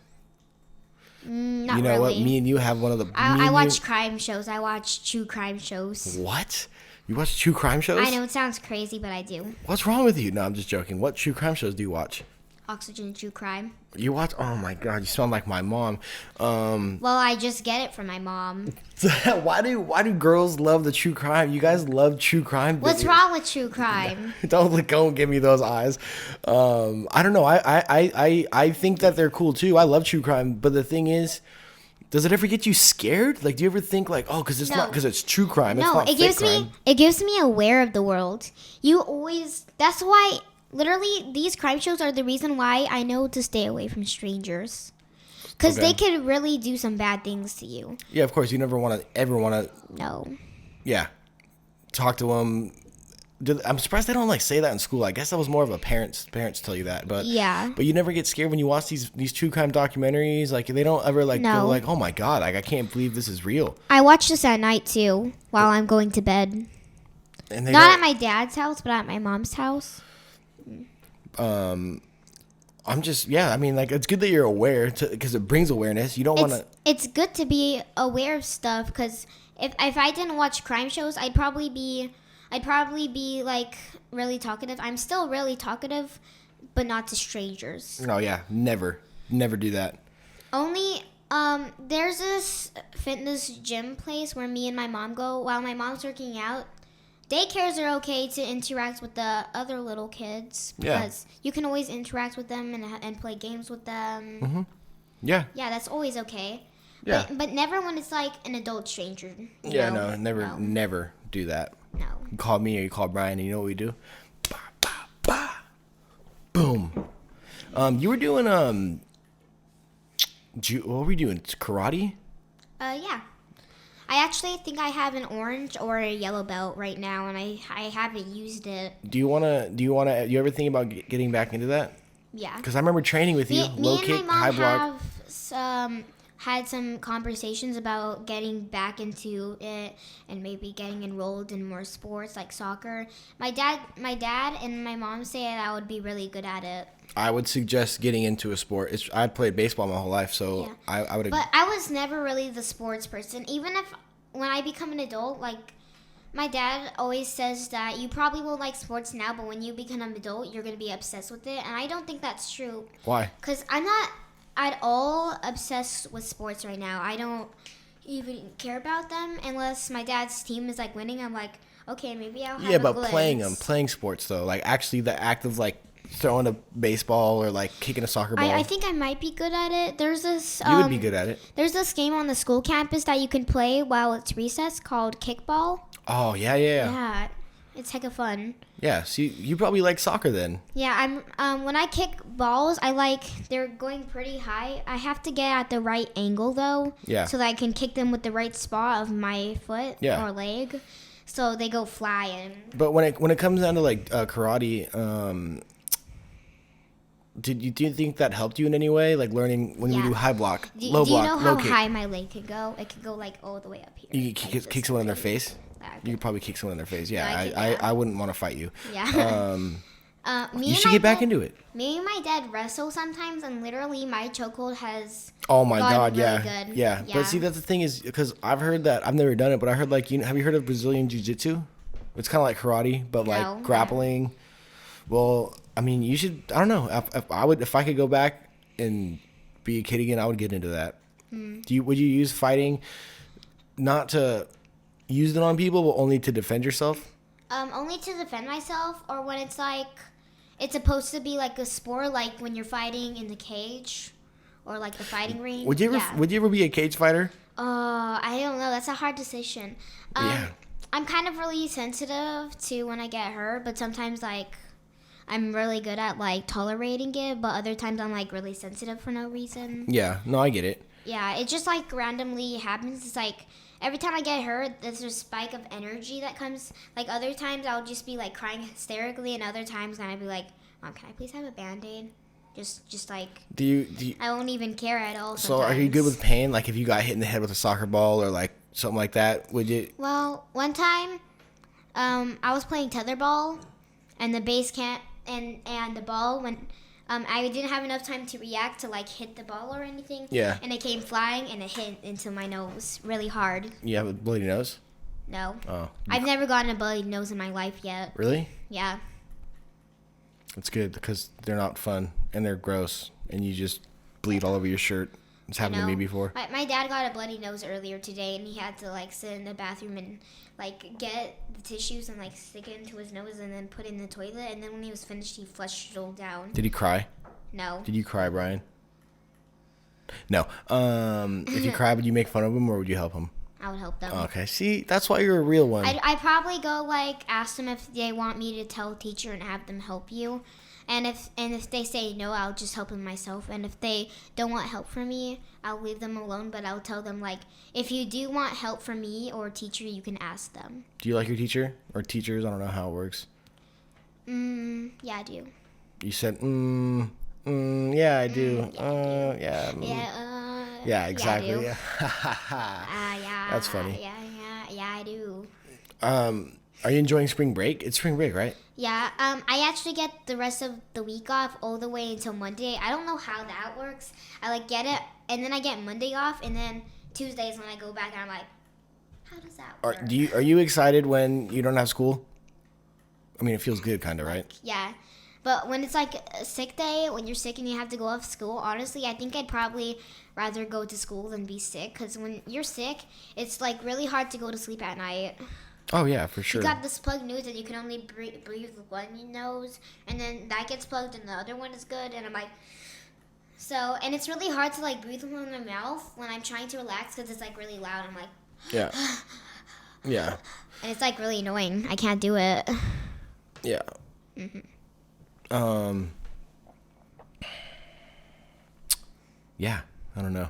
Speaker 2: Not
Speaker 1: you know
Speaker 2: really.
Speaker 1: what? Me and you have one of the...
Speaker 2: I watch crime shows. I watch true crime shows.
Speaker 1: What? You watch true crime shows?
Speaker 2: I know it sounds crazy, but I do.
Speaker 1: What's wrong with you? No, I'm just joking. What true crime shows do you watch?
Speaker 2: Oxygen True Crime.
Speaker 1: You watch? Oh my God, you sound like my mom.
Speaker 2: Well, I just get it from my mom.
Speaker 1: Why do girls love the true crime? You guys love true crime.
Speaker 2: What's wrong with true crime?
Speaker 1: Don't give me those eyes. I don't know. I think that they're cool too. I love true crime, but the thing is, does it ever get you scared? Like, do you ever think like, oh, because it's not because it's true crime.
Speaker 2: No,
Speaker 1: it's not
Speaker 2: it gives me aware of the world. That's why. Literally, these crime shows are the reason why I know to stay away from strangers. Because they could really do some bad things to you.
Speaker 1: Yeah, of course. You never want to...
Speaker 2: No.
Speaker 1: Yeah. Talk to them. I'm surprised they don't, like, say that in school. I guess that was more of a parents tell you that. But
Speaker 2: yeah.
Speaker 1: But you never get scared when you watch these true crime documentaries. Like, they don't ever, like, go like, oh, my God. Like, I can't believe this is real.
Speaker 2: I watch this at night, too, while I'm going to bed.
Speaker 1: And
Speaker 2: Not at my dad's house, but at my mom's house.
Speaker 1: I'm just, I mean, like, it's good that you're aware because it brings awareness. You don't want to.
Speaker 2: It's good to be aware of stuff because if I didn't watch crime shows, I'd probably be like really talkative. I'm still really talkative, but not to strangers.
Speaker 1: No, yeah, never do that.
Speaker 2: Only there's this fitness gym place where me and my mom go while my mom's working out. Daycares are okay to interact with the other little kids because you can always interact with them and play games with them.
Speaker 1: Mm-hmm. Yeah.
Speaker 2: Yeah, that's always okay.
Speaker 1: Yeah.
Speaker 2: But never when it's like an adult stranger.
Speaker 1: Yeah, no, never do that.
Speaker 2: No.
Speaker 1: You call me or you call Brian and you know what we do? Bah, bah, bah. Boom. You were doing what were we doing? Karate?
Speaker 2: Yeah. I actually think I have an orange or a yellow belt right now, and I haven't used it.
Speaker 1: Do you ever think about getting back into that?
Speaker 2: Yeah.
Speaker 1: Because I remember training with you.
Speaker 2: Me and my mom have had some conversations about getting back into it and maybe getting enrolled in more sports like soccer. My dad and my mom say that I would be really good at it.
Speaker 1: I would suggest getting into a sport. I played baseball my whole life, so yeah. I would.
Speaker 2: But I was never really the sports person. Even when I become an adult, like my dad always says that you probably will like sports now, but when you become an adult, you're gonna be obsessed with it. And I don't think that's true.
Speaker 1: Why?
Speaker 2: Because I'm not at all obsessed with sports right now. I don't even care about them unless my dad's team is like winning. I'm like, okay, maybe I'll have.
Speaker 1: Yeah, but playing sports though, like actually the act of like throwing a baseball or like kicking a soccer ball?
Speaker 2: I think I might be good at it. There's this.
Speaker 1: You would be good at it.
Speaker 2: There's this game on the school campus that you can play while it's recess called kickball.
Speaker 1: Oh yeah.
Speaker 2: Yeah, it's hecka fun.
Speaker 1: Yeah. So you probably like soccer then.
Speaker 2: Yeah, I'm. When I kick balls, they're going pretty high. I have to get at the right angle though.
Speaker 1: Yeah.
Speaker 2: So that I can kick them with the right spot of my foot or leg, so they go flying.
Speaker 1: But when it comes down to like karate, do you think that helped you in any way? Like learning when you do high block, low block,
Speaker 2: do you know how
Speaker 1: low kick?
Speaker 2: high my leg can go? It can go like all the way up here.
Speaker 1: You could kick someone in their face. You could probably kick someone in their face. Yeah, I wouldn't want to fight you.
Speaker 2: Yeah.
Speaker 1: You should get back into it.
Speaker 2: Me and my dad wrestle sometimes, and literally my chokehold has.
Speaker 1: Oh my God!
Speaker 2: Really
Speaker 1: Yeah,
Speaker 2: good.
Speaker 1: yeah. But see, that's the thing is because I've heard that I've never done it, but I heard like have you heard of Brazilian Jiu Jitsu? It's kind of like karate, but like grappling. Well, I mean, you should. I don't know. If I could go back and be a kid again, I would get into that. Would you use fighting, not to use it on people, but only to defend yourself?
Speaker 2: Only to defend myself, or when it's like, it's supposed to be like a sport, like when you're fighting in the cage, or like the fighting ring.
Speaker 1: Would you ever be a cage fighter?
Speaker 2: I don't know. That's a hard decision.
Speaker 1: Yeah.
Speaker 2: I'm kind of really sensitive to when I get hurt, but sometimes like I'm really good at like tolerating it, but other times I'm like really sensitive for no reason.
Speaker 1: Yeah, no, I get it.
Speaker 2: Yeah, it just like randomly happens. It's like every time I get hurt, there's a spike of energy that comes. Like other times I'll just be like crying hysterically, and other times I'd be like, "Mom, can I please have a Band-Aid?" Just like.
Speaker 1: Do you?
Speaker 2: I won't even care at all.
Speaker 1: So
Speaker 2: sometimes.
Speaker 1: are you good with pain? Like if you got hit in the head with a soccer ball or like something like that, would you?
Speaker 2: Well, one time, I was playing tetherball, and the base can't and the ball went. I didn't have enough time to react to like hit the ball or anything.
Speaker 1: Yeah.
Speaker 2: And it came flying and it hit into my nose really hard.
Speaker 1: You have a bloody nose?
Speaker 2: No.
Speaker 1: Oh.
Speaker 2: I've never gotten a bloody nose in my life yet.
Speaker 1: Really?
Speaker 2: Yeah.
Speaker 1: It's good because they're not fun and they're gross and you just bleed all over your shirt. It's happened to me before.
Speaker 2: My dad got a bloody nose earlier today, and he had to like sit in the bathroom and like get the tissues and like stick it into his nose and then put it in the toilet. And then when he was finished, he flushed it all down.
Speaker 1: Did he cry?
Speaker 2: No.
Speaker 1: Did you cry, Brian? No. If you cry, would you make fun of him or would you help him?
Speaker 2: I would help them.
Speaker 1: Okay. See, that's why you're a real one.
Speaker 2: I'd probably go like ask them if they want me to tell a teacher and have them help you. And if they say no, I'll just help them myself. And if they don't want help from me, I'll leave them alone. But I'll tell them, like, if you do want help from me or a teacher, you can ask them.
Speaker 1: Do you like your teacher or teachers? I don't know how it works.
Speaker 2: Yeah, I do.
Speaker 1: You said, yeah, I do. Yeah, exactly.
Speaker 2: Yeah,
Speaker 1: Yeah. That's funny.
Speaker 2: Yeah, I do.
Speaker 1: Are you enjoying spring break? It's spring break, right?
Speaker 2: Yeah, I actually get the rest of the week off all the way until Monday. I don't know how that works. I like get it, and then I get Monday off, and then Tuesday is when I go back, and I'm like, how does that work?
Speaker 1: Are you excited when you don't have school? I mean, it feels good, kind of, right?
Speaker 2: Yeah, but when it's like a sick day, when you're sick and you have to go off school, honestly, I think I'd probably rather go to school than be sick, because when you're sick, it's like really hard to go to sleep at night.
Speaker 1: Oh, yeah, for sure.
Speaker 2: You got this plugged nose and you can only breathe with one nose, and then that gets plugged and the other one is good, and I'm like, so, and it's really hard to like breathe with my mouth when I'm trying to relax because it's like really loud. I'm like,
Speaker 1: yeah. Yeah.
Speaker 2: And it's like really annoying. I can't do it.
Speaker 1: Yeah. Yeah, I don't know.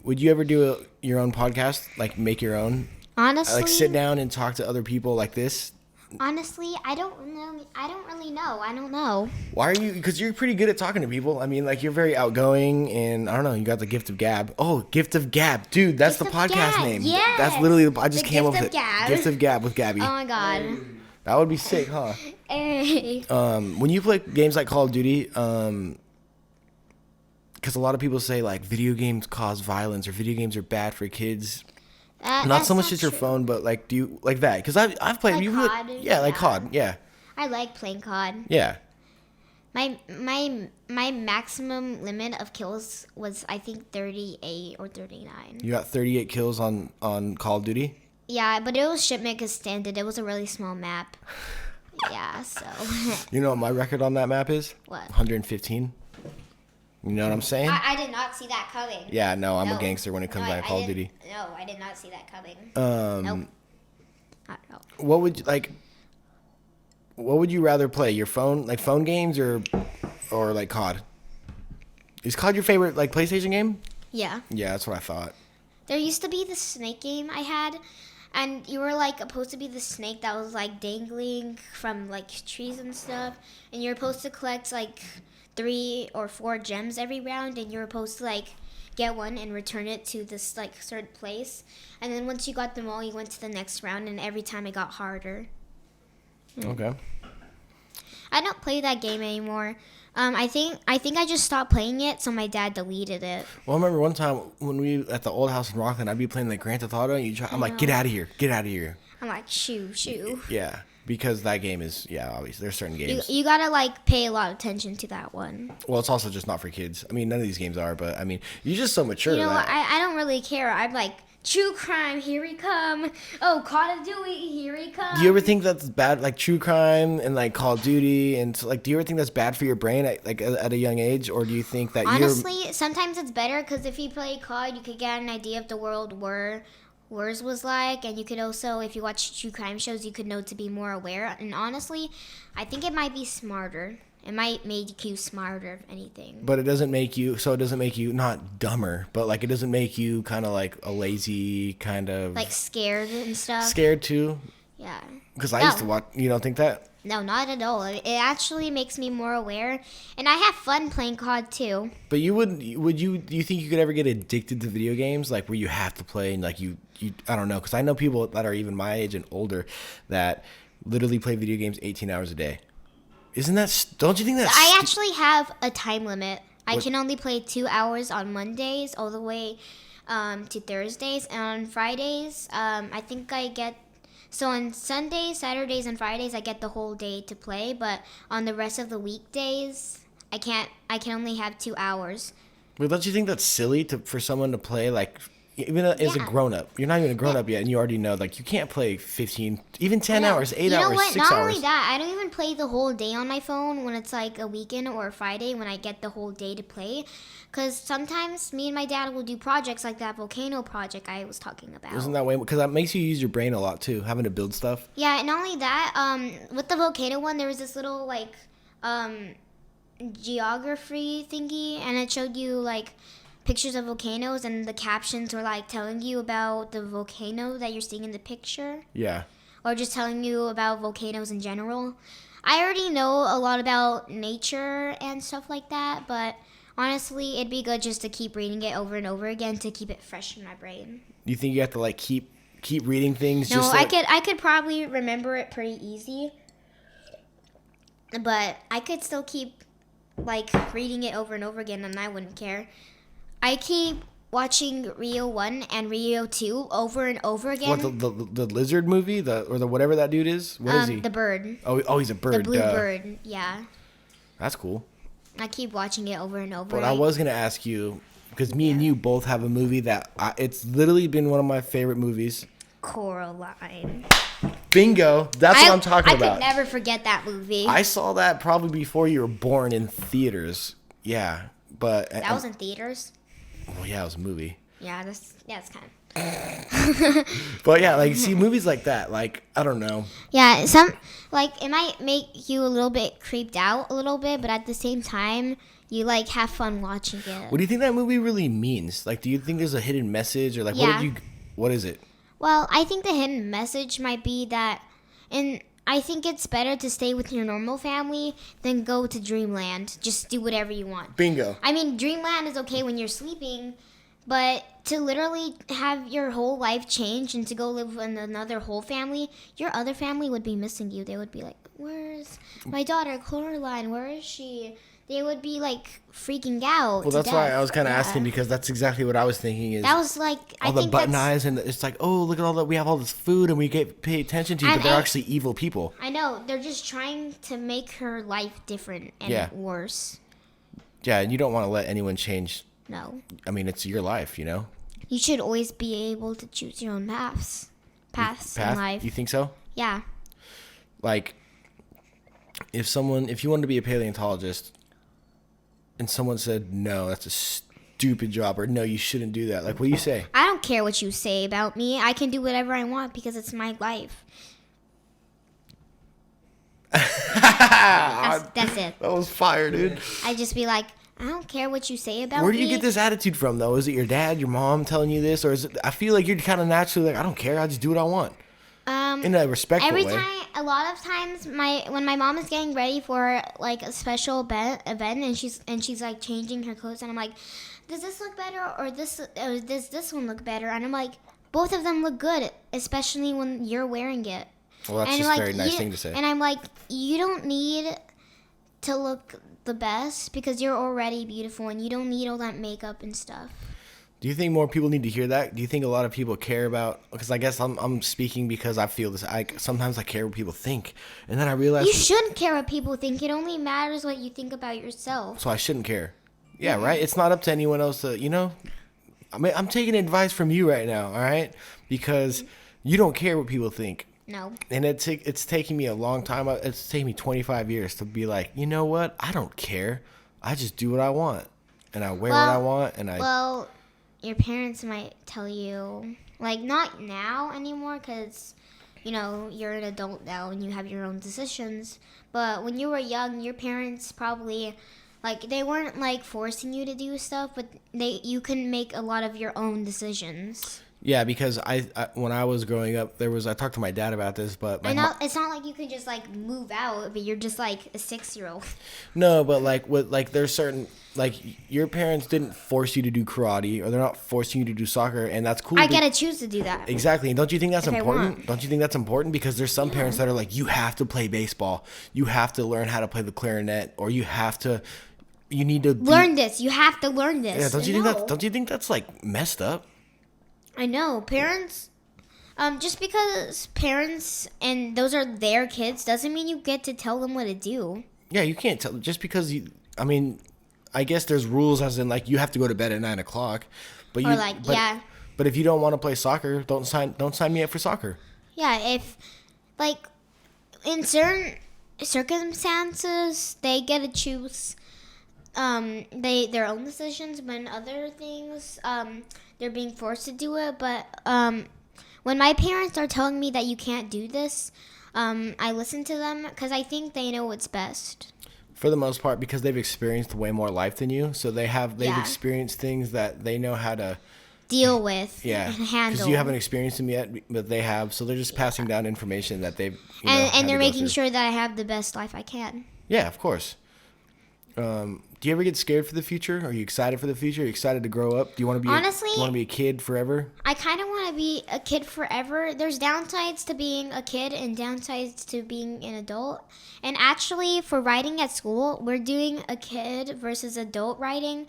Speaker 1: Would you ever do your own podcast, like make your own?
Speaker 2: Honestly,
Speaker 1: like sit down and talk to other people like this?
Speaker 2: Honestly, I don't know. I don't really know. I don't know.
Speaker 1: Why are you? Because you're pretty good at talking to people. I mean, like you're very outgoing, and I don't know. You got the gift of gab. Oh, gift of gab, dude. That's
Speaker 2: Gift
Speaker 1: the
Speaker 2: of
Speaker 1: podcast
Speaker 2: Gab.
Speaker 1: name.
Speaker 2: Yes.
Speaker 1: That's literally. I just
Speaker 2: The
Speaker 1: came up
Speaker 2: Gift
Speaker 1: with
Speaker 2: of
Speaker 1: it.
Speaker 2: Gab.
Speaker 1: Gift of gab with Gaby.
Speaker 2: Oh my god.
Speaker 1: That would be sick, huh?
Speaker 2: Hey.
Speaker 1: When you play games like Call of Duty, because a lot of people say like video games cause violence or video games are bad for kids. Not so much as your phone, but like, do you like that? Because I've played.
Speaker 2: Like COD?
Speaker 1: Yeah, like COD. Yeah.
Speaker 2: I like playing COD.
Speaker 1: Yeah.
Speaker 2: My maximum limit of kills was I think 38 or 39.
Speaker 1: You got 38 kills on Call of Duty.
Speaker 2: Yeah, but it was shipment extended. It was a really small map. Yeah, so.
Speaker 1: You know what my record on that map is?
Speaker 2: What?
Speaker 1: 115. You know what I'm saying?
Speaker 2: I did not see that coming.
Speaker 1: Yeah, no, I'm
Speaker 2: No.
Speaker 1: a gangster when it comes down to Call of Duty.
Speaker 2: No, I did not see that coming.
Speaker 1: Nope.
Speaker 2: Not at all.
Speaker 1: What would What would you rather play? Your phone, like phone games, or like COD? Is COD your favorite like PlayStation game?
Speaker 2: Yeah.
Speaker 1: Yeah, that's what I thought.
Speaker 2: There used to be this snake game I had, and you were like supposed to be the snake that was like dangling from like trees and stuff, and you're supposed to collect like 3 or 4 gems every round, and you're supposed to like get one and return it to this like certain place, and then once you got them all, you went to the next round, and every time it got harder.
Speaker 1: Okay.
Speaker 2: I don't play that game anymore. I think I just stopped playing it, so my dad deleted it.
Speaker 1: Well, I remember one time when we at the old house in Rockland, I'd be playing like Grand Theft Auto, and I'm like, get out of here, get out of here.
Speaker 2: I'm like, shoo.
Speaker 1: Yeah, because that game is obviously there's certain games.
Speaker 2: You gotta like pay a lot of attention to that one.
Speaker 1: Well, it's also just not for kids. I mean, none of these games are, but I mean, you're just so mature.
Speaker 2: You know what?
Speaker 1: that
Speaker 2: I don't really care. I'm like, true crime, here we come. Oh, Call of Duty, here we come.
Speaker 1: Do you ever think that's bad, like true crime and like Call of Duty, and like, do you ever think that's bad for your brain at a young age, or do you think that
Speaker 2: honestly, sometimes it's better because if you play COD, you could get an idea of the world where wars was like, and you could also, if you watch true crime shows, you could know to be more aware. And honestly, I think it might be smarter. It might make you smarter, if anything.
Speaker 1: But it doesn't make you, so it doesn't make you not dumber, but like it doesn't make you kind of like a lazy kind of
Speaker 2: like scared and stuff.
Speaker 1: Scared too?
Speaker 2: Yeah.
Speaker 1: Because I used to watch. You don't think that?
Speaker 2: No, not at all. It actually makes me more aware, and I have fun playing COD too.
Speaker 1: But do you think you could ever get addicted to video games, like where you have to play and like you I don't know, because I know people that are even my age and older that literally play video games 18 hours a day. Isn't that? Don't you think that's?
Speaker 2: I actually have a time limit. I
Speaker 1: What?
Speaker 2: can only play 2 hours on Mondays all the way to Thursdays, and on Fridays, I think I get. So on Sundays, Saturdays, and Fridays, I get the whole day to play. But on the rest of the weekdays, I can't. I can only have 2 hours.
Speaker 1: Well, don't you think that's silly for someone to play like? Even as a
Speaker 2: Yeah.
Speaker 1: grown-up, you're not even a grown-up yet, and you already know like you can't play 15, even 10 hours, 8
Speaker 2: you know
Speaker 1: hours,
Speaker 2: what?
Speaker 1: 6
Speaker 2: Not
Speaker 1: hours.
Speaker 2: only that, I don't even play the whole day on my phone when it's like a weekend or a Friday when I get the whole day to play. Because sometimes me and my dad will do projects like that volcano project I was talking about.
Speaker 1: Isn't that way? Because that makes you use your brain a lot too, having to build stuff.
Speaker 2: Yeah, and not only that, with the volcano one, there was this little like geography thingy, and it showed you like pictures of volcanoes, and the captions were like telling you about the volcano that you're seeing in the picture,
Speaker 1: Yeah.
Speaker 2: or just telling you about volcanoes in general. I already know a lot about nature and stuff like that, but honestly, it'd be good just to keep reading it over and over again to keep it fresh in my brain.
Speaker 1: You think you have to like keep reading things?
Speaker 2: No,
Speaker 1: just
Speaker 2: I could probably remember it pretty easy, but I could still keep like reading it over and over again, and I wouldn't care. I keep watching Rio 1 and Rio 2 over and over again.
Speaker 1: What the lizard movie, or the whatever that dude is? What is he?
Speaker 2: The bird.
Speaker 1: Oh, he's a bird.
Speaker 2: The blue bird. Yeah.
Speaker 1: That's cool.
Speaker 2: I keep watching it over and over.
Speaker 1: But I was gonna ask you, because me and you both have a movie that it's literally been one of my favorite movies.
Speaker 2: Coraline.
Speaker 1: Bingo. That's what I'm talking about.
Speaker 2: I could never forget that movie.
Speaker 1: I saw that probably before you were born in theaters. Yeah, but
Speaker 2: that was in theaters.
Speaker 1: Well, yeah, it was a movie.
Speaker 2: Yeah, that's kind of.
Speaker 1: But yeah, like see movies like that, like I don't know.
Speaker 2: Yeah, it might make you a little bit creeped out a little bit, but at the same time, you like have fun watching it.
Speaker 1: What do you think that movie really means? Like, do you think there's a hidden message, or like what is it?
Speaker 2: Well, I think the hidden message might be that, and I think it's better to stay with your normal family than go to Dreamland. Just do whatever you want.
Speaker 1: Bingo.
Speaker 2: I mean, Dreamland is okay when you're sleeping, but to literally have your whole life change and to go live in another whole family, your other family would be missing you. They would be like, where's my daughter, Coraline? Where is she? They would be like freaking out.
Speaker 1: Well, that's why I was kind of asking, because that's exactly what I was thinking. Is
Speaker 2: that was like
Speaker 1: all the button eyes, and it's like, oh, look at all that, we have all this food and we pay attention to, but they're actually evil people.
Speaker 2: I know, they're just trying to make her life different and worse.
Speaker 1: Yeah, and you don't want to let anyone change.
Speaker 2: No.
Speaker 1: I mean, it's your life, you know.
Speaker 2: You should always be able to choose your own paths in life.
Speaker 1: You think so?
Speaker 2: Yeah.
Speaker 1: Like, if you wanted to be a paleontologist and someone said, no, that's a stupid job, or no, you shouldn't do that, like, what do you say?
Speaker 2: I don't care what you say about me. I can do whatever I want because it's my life. That's it.
Speaker 1: That was fire, dude.
Speaker 2: I just be like, I don't care what you say about me.
Speaker 1: Where do you get this attitude from, though? Is it your dad, your mom telling you this, or is it? I feel like you're kind of naturally like, I don't care. I just do what I want. In a respectful way.
Speaker 2: A lot of times, when my mom is getting ready for like a special event, and she's like changing her clothes, and I'm like, does this look better, or does this one look better? And I'm like, both of them look good, especially when you're wearing it.
Speaker 1: Well, that's just a very nice thing to say.
Speaker 2: And I'm like, you don't need to look the best because you're already beautiful, and you don't need all that makeup and stuff.
Speaker 1: Do you think more people need to hear that? Do you think a lot of people care about? Because I guess I'm speaking because I feel this. Sometimes I care what people think, and then I realize
Speaker 2: you shouldn't care what people think. It only matters what you think about yourself.
Speaker 1: So I shouldn't care. Yeah, right. It's not up to anyone else to, I mean, I'm taking advice from you right now, all right? Because you don't care what people think.
Speaker 2: No.
Speaker 1: And it's taking me a long time. It's taken me 25 years to be like, you know what? I don't care. I just do what I want, and I wear what I want, and I.
Speaker 2: Well, your parents might tell you, like, not now anymore, because you're an adult now and you have your own decisions. But when you were young, your parents probably, like, they weren't like forcing you to do stuff, but you can make a lot of your own decisions.
Speaker 1: Yeah, because I when I was growing up, I talked to my dad about this, but
Speaker 2: it's not like you could just like move out, but you're just like a 6-year-old.
Speaker 1: No, but there's certain, like, your parents didn't force you to do karate, or they're not forcing you to do soccer, and that's cool.
Speaker 2: I gotta choose to do that.
Speaker 1: Exactly, and don't you think that's important? Don't you think that's important? Because there's some parents that are like, you have to play baseball, you have to learn how to play the clarinet, or you need to
Speaker 2: learn this. You have to learn this.
Speaker 1: Yeah, don't you think that's like messed up?
Speaker 2: I know. Parents, just because parents and those are their kids doesn't mean you get to tell them what to do.
Speaker 1: Yeah, you can't tell, just because I mean, I guess there's rules as in, like, you have to go to bed at 9:00, but But if you don't want to play soccer, don't sign me up for soccer.
Speaker 2: Yeah, if, like, in certain circumstances, they get to choose their own decisions, but in other things, they're being forced to do it. But when my parents are telling me that you can't do this, I listen to them because I think they know what's best.
Speaker 1: For the most part, because they've experienced way more life than you, so they've experienced things that they know how to
Speaker 2: deal with
Speaker 1: and
Speaker 2: handle.
Speaker 1: Because you haven't experienced them yet, but they have, so they're just passing down information that they've
Speaker 2: and they're making sure that I have the best life I can.
Speaker 1: Yeah, of course. Do you ever get scared for the future? Are you excited for the future? Are you excited to grow up? Do you want to be
Speaker 2: Honestly,
Speaker 1: do you want to be a kid forever?
Speaker 2: I kind of want to be a kid forever. There's downsides to being a kid and downsides to being an adult. And actually, for writing at school, we're doing a kid versus adult writing.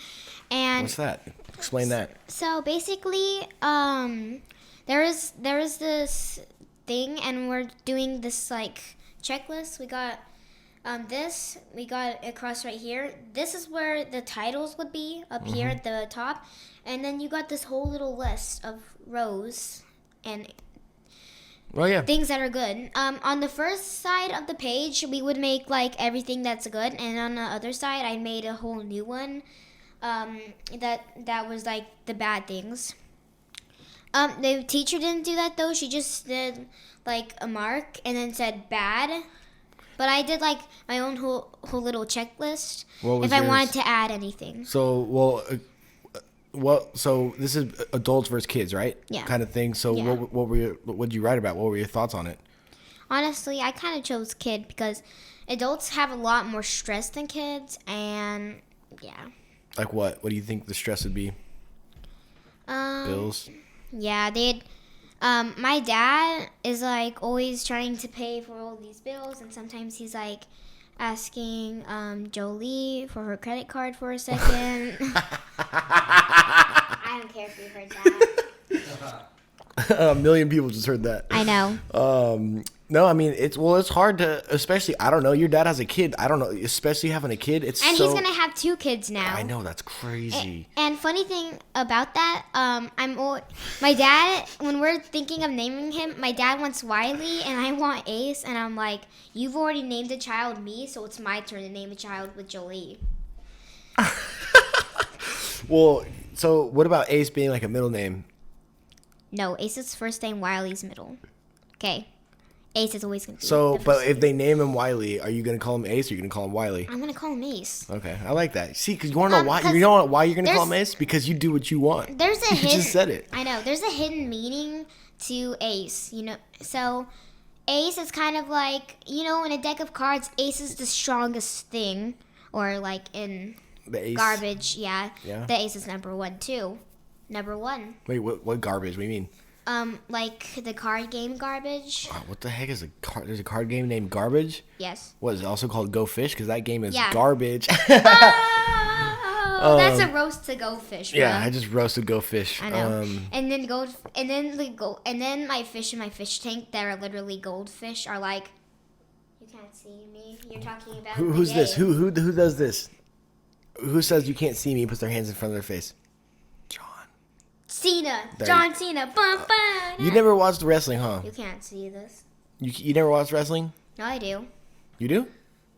Speaker 2: And
Speaker 1: what's that? Explain that.
Speaker 2: So basically, there is this thing, and we're doing this like checklist. We got we got across right here. This is where the titles would be up here at the top, and then you got this whole little list of rows and things that are good. On the first side of the page, we would make like everything that's good, and on the other side, I made a whole new one. That was like the bad things. The teacher didn't do that though. She just did like a mark and then said bad. But I did like my own whole little checklist if I wanted to add anything.
Speaker 1: So so this is adults versus kids, right?
Speaker 2: Yeah.
Speaker 1: Kind of thing. So what did you write about? What were your thoughts on it?
Speaker 2: Honestly, I kind of chose kid because adults have a lot more stress than kids, and yeah.
Speaker 1: Like what? What do you think the stress would be? Bills?
Speaker 2: Yeah, my dad is like always trying to pay for all these bills, and sometimes he's like asking Jolie for her credit card for a second. I don't care if you heard that.
Speaker 1: A million people just heard that.
Speaker 2: I know.
Speaker 1: No, I mean it's hard to, especially I don't know. Your dad has a kid. I don't know, especially having a kid. It's
Speaker 2: And
Speaker 1: so,
Speaker 2: he's gonna have 2 kids now.
Speaker 1: I know, that's crazy.
Speaker 2: And funny thing about that, my dad, when we're thinking of naming him, my dad wants Wiley and I want Ace, and I'm like, you've already named a child me, so it's my turn to name a child with Jolie.
Speaker 1: Well, so what about Ace being like a middle name?
Speaker 2: No, Ace's first name, Wiley's middle. Okay. Ace is always going to be
Speaker 1: So,
Speaker 2: the
Speaker 1: but
Speaker 2: first
Speaker 1: if
Speaker 2: name.
Speaker 1: they name him Wiley, are you gonna call him Ace or are you gonna call him Wiley?
Speaker 2: I'm going to call him Ace.
Speaker 1: Okay, I like that. See, because you want to know why?
Speaker 2: 'cause
Speaker 1: You know why you're gonna call him
Speaker 2: there's-
Speaker 1: Ace? Because you do what you want.
Speaker 2: There's a
Speaker 1: You
Speaker 2: hidden...
Speaker 1: just said it.
Speaker 2: I know. There's a hidden meaning to Ace, you know. So, Ace is kind of like, you know, in a deck of cards, Ace is the strongest thing. Or like in
Speaker 1: The Ace.
Speaker 2: garbage, yeah.
Speaker 1: Yeah.
Speaker 2: The Ace is number 1 too. Number 1.
Speaker 1: Wait, what garbage? What do you mean?
Speaker 2: Like the card game garbage.
Speaker 1: Oh, what the heck is a card? There's a card game named Garbage.
Speaker 2: Yes.
Speaker 1: What is it also called? Go Fish? Because that game is
Speaker 2: Yeah.
Speaker 1: garbage.
Speaker 2: Oh, that's a roast to Go Fish.
Speaker 1: Yeah,
Speaker 2: bro.
Speaker 1: I just roasted Go Fish.
Speaker 2: I know. And then my fish in my fish tank that are literally goldfish are like, you can't see me. You're talking about
Speaker 1: Who's
Speaker 2: the
Speaker 1: this?
Speaker 2: game.
Speaker 1: Who does this? Who says you can't see me? Puts their hands in front of their face. John.
Speaker 2: Cena.
Speaker 1: There
Speaker 2: John Cena. Bum, bum.
Speaker 1: You never watched wrestling, huh?
Speaker 2: You can't see this.
Speaker 1: You never watched wrestling?
Speaker 2: No, I do.
Speaker 1: You do?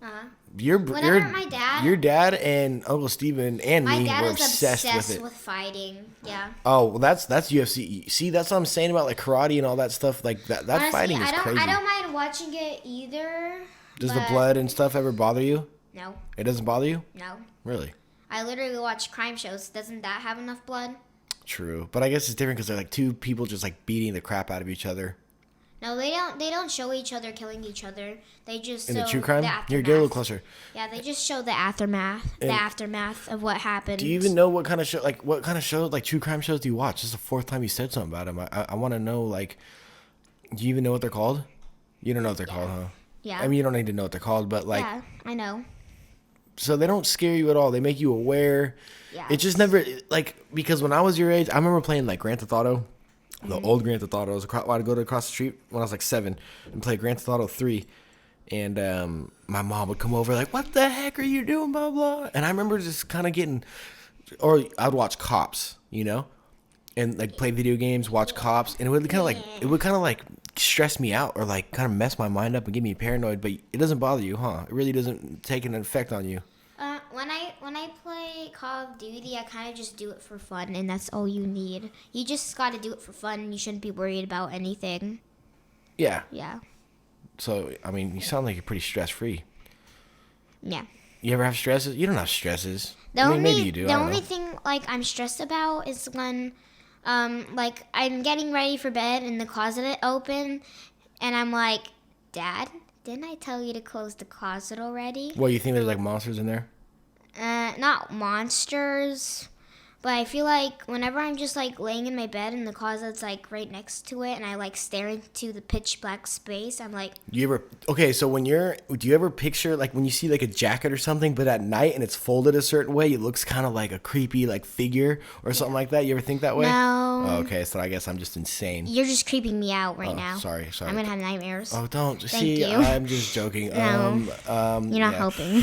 Speaker 2: Uh-huh.
Speaker 1: Whenever
Speaker 2: my dad-
Speaker 1: your dad and Uncle Steven and
Speaker 2: My
Speaker 1: me
Speaker 2: dad
Speaker 1: were
Speaker 2: is
Speaker 1: obsessed with it.
Speaker 2: with fighting. Yeah.
Speaker 1: Oh, well, that's UFC. See, that's what I'm saying about like karate and all that stuff. Like that
Speaker 2: Honestly,
Speaker 1: fighting is crazy.
Speaker 2: I don't mind watching it either.
Speaker 1: Does the
Speaker 2: but-
Speaker 1: blood and stuff ever bother you?
Speaker 2: No.
Speaker 1: It doesn't bother you?
Speaker 2: No.
Speaker 1: Really?
Speaker 2: I literally watch crime shows. Doesn't that have enough blood?
Speaker 1: True, but I guess it's different because they're like 2 people just like beating the crap out of each other.
Speaker 2: No, they don't. They don't show each other killing each other. They just
Speaker 1: In the
Speaker 2: show
Speaker 1: true crime,
Speaker 2: the
Speaker 1: here, get a little
Speaker 2: aftermath.
Speaker 1: closer.
Speaker 2: Yeah, they just show the aftermath.
Speaker 1: And-
Speaker 2: The aftermath of what happened.
Speaker 1: Do you even know what kind of show, like true crime shows do you watch? This is the 4th time you said something about them. I want to know, like, do you even know what they're called? You don't know what they're called, huh?
Speaker 2: Yeah.
Speaker 1: I mean, you don't need to know what they're called, but like,
Speaker 2: yeah, I know.
Speaker 1: so they don't scare you at all. They make you aware.
Speaker 2: Yeah.
Speaker 1: It just never, like, because when I was your age, I remember playing like Grand Theft Auto, the old Grand Theft Auto. I'd go to across the street when I was like 7 and play Grand Theft Auto 3. And my mom would come over like, what the heck are you doing, blah, blah. And I remember just kind of getting, or I'd watch Cops, you know, and like play video games, watch Cops. And it would kind of like stress me out or like kind of mess my mind up and get me paranoid. But it doesn't bother you, huh? It really doesn't take an effect on you.
Speaker 2: When I play Call of Duty, I kind of just do it for fun, and that's all you need. You just got to do it for fun, and you shouldn't be worried about anything.
Speaker 1: Yeah.
Speaker 2: Yeah.
Speaker 1: So, I mean, you sound like you're pretty stress-free.
Speaker 2: Yeah.
Speaker 1: You ever have stresses? You don't have stresses.
Speaker 2: The
Speaker 1: I mean,
Speaker 2: only
Speaker 1: maybe you do.
Speaker 2: the
Speaker 1: I don't
Speaker 2: only
Speaker 1: know.
Speaker 2: thing like I'm stressed about is when like I'm getting ready for bed and the closet open and I'm like, Dad, didn't I tell you to close the closet already?
Speaker 1: What, you think there's like monsters in there?
Speaker 2: Not monsters, but I feel like whenever I'm just like laying in my bed and the closet's like right next to it and I like stare into the pitch black space, I'm like,
Speaker 1: Do you ever picture like when you see like a jacket or something, but at night and it's folded a certain way, it looks kind of like a creepy like figure or something like that? You ever think that way?
Speaker 2: No.
Speaker 1: Oh, okay, so I guess I'm just insane.
Speaker 2: you're just creeping me out right now.
Speaker 1: Sorry.
Speaker 2: I'm gonna have nightmares.
Speaker 1: Oh, don't.
Speaker 2: Thank
Speaker 1: See,
Speaker 2: you.
Speaker 1: I'm just joking.
Speaker 2: No. You're not
Speaker 1: yeah.
Speaker 2: helping.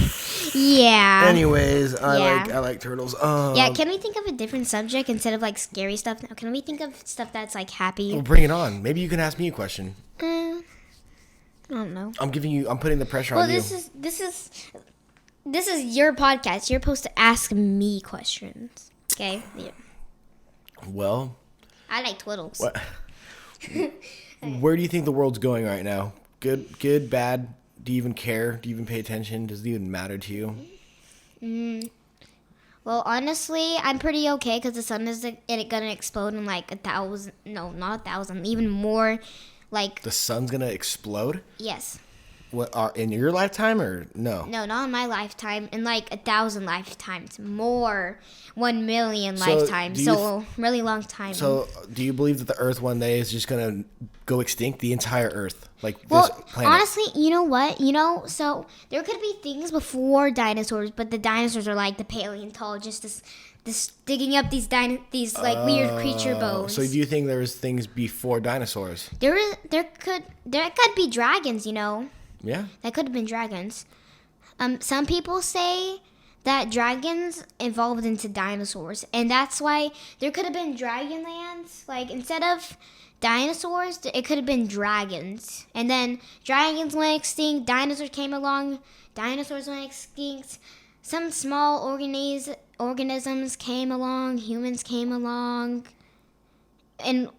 Speaker 2: Yeah.
Speaker 1: Anyways,
Speaker 2: Yeah.
Speaker 1: I like turtles.
Speaker 2: Yeah, can we think of a different subject instead of like scary stuff? Can we think of stuff that's like happy?
Speaker 1: Well, bring it on. Maybe you can ask me a question.
Speaker 2: I don't know.
Speaker 1: I'm putting the pressure
Speaker 2: Well,
Speaker 1: on you.
Speaker 2: this is your podcast. You're supposed to ask me questions. Okay? Yeah.
Speaker 1: Well,
Speaker 2: I like twiddles.
Speaker 1: what? Where do you think the world's going right now? Good, bad? Do you even care? Do you even pay attention? Does it even matter to you?
Speaker 2: Well, honestly, I'm pretty okay because the sun is gonna explode in like 1,000. No, not 1,000. Even more. Like,
Speaker 1: The sun's gonna explode?
Speaker 2: yes.
Speaker 1: What in your lifetime or no?
Speaker 2: No, not in my lifetime. In like 1,000 lifetimes. More. 1,000,000
Speaker 1: So,
Speaker 2: lifetimes.
Speaker 1: do you
Speaker 2: So, really long time.
Speaker 1: So, do you believe that the Earth one day is just gonna go extinct? The entire Earth, like
Speaker 2: well,
Speaker 1: this planet?
Speaker 2: honestly, you know what? So there could be things before dinosaurs, but the dinosaurs are like the paleontologists. digging up these like weird creature bones.
Speaker 1: So do you think there was things before dinosaurs?
Speaker 2: There could be dragons, you know.
Speaker 1: Yeah.
Speaker 2: That could have been dragons. Some people say that dragons evolved into dinosaurs, and that's why there could have been dragon lands. Like, instead of dinosaurs, it could have been dragons. And then dragons went extinct, dinosaurs came along, dinosaurs went extinct, some small organisms came along, humans came along. And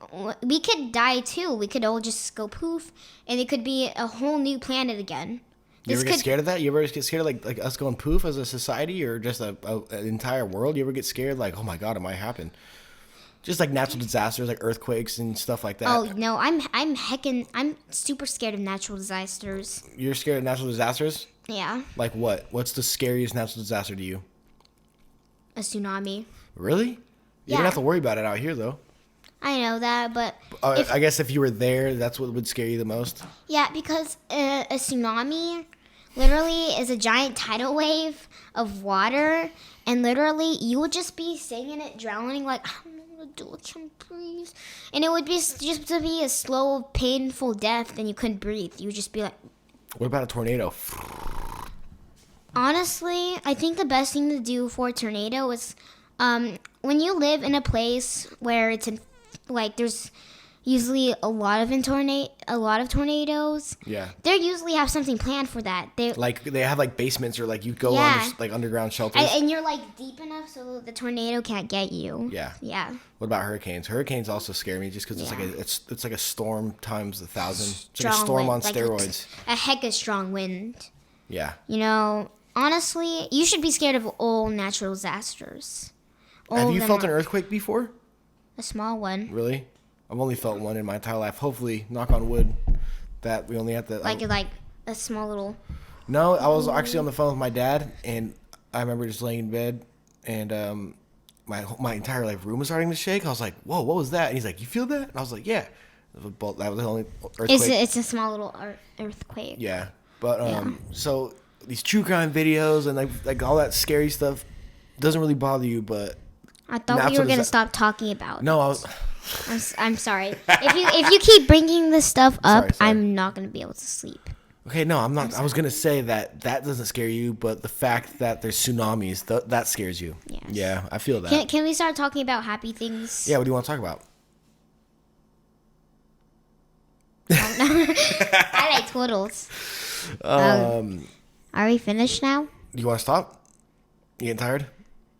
Speaker 2: we could die too. We could all just go poof, and it could be a whole new planet again.
Speaker 1: You ever get scared of that? You ever get scared of like us going poof as a society, or just an entire world? You ever get scared like, oh my god, it might happen? Just like natural disasters, like earthquakes and stuff like that.
Speaker 2: Oh no, I'm super scared of natural disasters.
Speaker 1: You're scared of natural disasters?
Speaker 2: Yeah.
Speaker 1: Like what? What's the scariest natural disaster to you?
Speaker 2: A tsunami.
Speaker 1: Really? You
Speaker 2: Yeah.
Speaker 1: don't have to worry about it out here though.
Speaker 2: I know that, but
Speaker 1: I guess if you were there, that's what would scare you the most.
Speaker 2: yeah, because a tsunami literally is a giant tidal wave of water, and literally you would just be sitting in it, drowning, like, I don't know what to do, I can't breathe. And it would be just to be a slow, painful death, and you couldn't breathe. You would just be like...
Speaker 1: What about a tornado?
Speaker 2: Honestly, I think the best thing to do for a tornado is when you live in a place where it's like there's usually a lot of tornadoes.
Speaker 1: Yeah.
Speaker 2: They usually have something planned for that. They
Speaker 1: have like basements, or like you go
Speaker 2: Yeah.
Speaker 1: under like underground shelters.
Speaker 2: and you're like deep enough so the tornado can't get you.
Speaker 1: Yeah.
Speaker 2: Yeah.
Speaker 1: What about hurricanes? Hurricanes also scare me just because
Speaker 2: Yeah.
Speaker 1: it's like a storm times 1,000. It's like a
Speaker 2: Strong
Speaker 1: storm
Speaker 2: wind,
Speaker 1: on
Speaker 2: like
Speaker 1: steroids.
Speaker 2: a heck of strong wind.
Speaker 1: Yeah.
Speaker 2: You know, honestly, you should be scared of all natural disasters. All
Speaker 1: Have
Speaker 2: of
Speaker 1: you
Speaker 2: them
Speaker 1: felt an
Speaker 2: are-
Speaker 1: earthquake before?
Speaker 2: A small one.
Speaker 1: Really? I've only felt one in my entire life. Hopefully, knock on wood, that we only have to.
Speaker 2: Like a small little...
Speaker 1: No, I was actually on the phone with my dad, and I remember just laying in bed, and my entire like room was starting to shake. I was like, "Whoa, what was that?" And he's like, "You feel that?" And I was like, "Yeah." That was the only earthquake.
Speaker 2: It's a small little earthquake.
Speaker 1: Yeah, but so these true crime videos and like all that scary stuff doesn't really bother you, but
Speaker 2: I thought we were gonna stop talking about.
Speaker 1: No, I was.
Speaker 2: I'm sorry. If you keep bringing this stuff up,
Speaker 1: Sorry.
Speaker 2: I'm not gonna be able to sleep.
Speaker 1: Okay, no, I'm not. I was gonna say that doesn't scare you, but the fact that there's tsunamis that scares you.
Speaker 2: Yes.
Speaker 1: Yeah, I feel that.
Speaker 2: Can we start talking about happy things?
Speaker 1: Yeah, what do you want to talk about?
Speaker 2: I like twiddles. Are we finished now?
Speaker 1: Do you want to stop? You getting tired?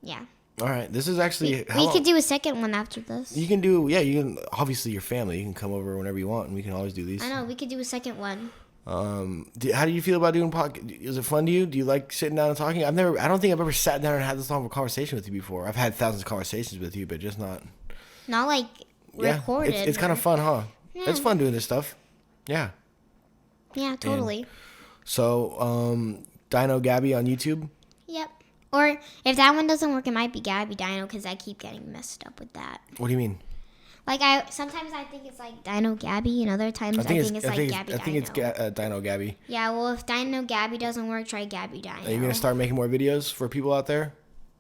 Speaker 2: Yeah.
Speaker 1: All right. This is actually.
Speaker 2: We could do a second one after this.
Speaker 1: You can do. Yeah, you can. Obviously, your family. You can come over whenever you want, and we can always do these.
Speaker 2: I know we could do a second one.
Speaker 1: How do you feel about doing podcast? Is it fun to you? Do you like sitting down and talking? I don't think I've ever sat down and had this long of a conversation with you before. I've had thousands of conversations with you, but just not.
Speaker 2: Not like recorded.
Speaker 1: It's kind of fun, huh?
Speaker 2: Yeah.
Speaker 1: It's fun doing this stuff. Yeah.
Speaker 2: Yeah, totally.
Speaker 1: So, Dino Gaby on YouTube.
Speaker 2: Yep. Or if that one doesn't work, it might be Gaby Dino because I keep getting messed up with that.
Speaker 1: What do you mean?
Speaker 2: Like sometimes I think it's like Dino Gaby, and other times I think it's like Gaby Dino.
Speaker 1: I think it's Dino Gaby.
Speaker 2: Yeah, well, if Dino Gaby doesn't work, try Gaby Dino.
Speaker 1: Are you gonna start making more videos for people out there?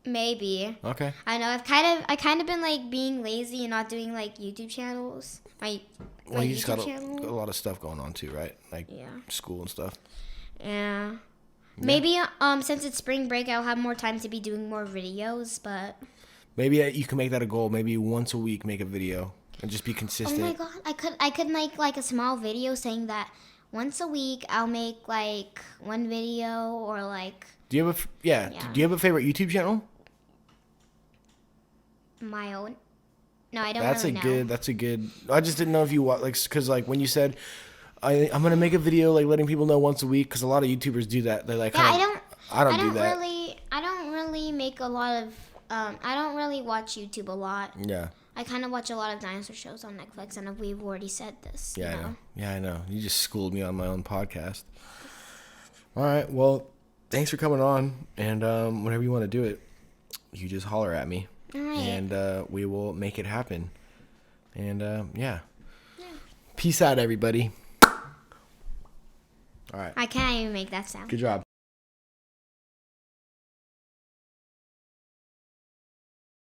Speaker 2: Maybe.
Speaker 1: Okay.
Speaker 2: I know. I kind of been like being lazy and not doing like YouTube channels.
Speaker 1: Well, you just got a lot of stuff going on too, right? Like school and stuff.
Speaker 2: Yeah. Maybe since it's spring break, I'll have more time to be doing more videos, but
Speaker 1: maybe you can make that a goal. Maybe once a week, make a video and just be consistent.
Speaker 2: Oh my god, I could make like a small video saying that once a week I'll make like one video or like.
Speaker 1: Do you have Do you have a favorite YouTube channel?
Speaker 2: My own. No, I don't.
Speaker 1: That's
Speaker 2: really know.
Speaker 1: That's a good. I just didn't know if you because like when you said. I'm gonna make a video like letting people know once a week because a lot of YouTubers do that. They like.
Speaker 2: Yeah,
Speaker 1: I don't do that.
Speaker 2: I don't really make a lot of. I don't really watch YouTube a lot.
Speaker 1: Yeah.
Speaker 2: I kind of watch a lot of dinosaur shows on Netflix, and we've already said this.
Speaker 1: Yeah, I know. Yeah, I know. You just schooled me on my own podcast. All right. Well, thanks for coming on, and whenever you want to do it, you just holler at me,
Speaker 2: All right.
Speaker 1: and we will make it happen. And yeah. Peace out, everybody. All right.
Speaker 2: I can't even make that sound.
Speaker 1: Good job.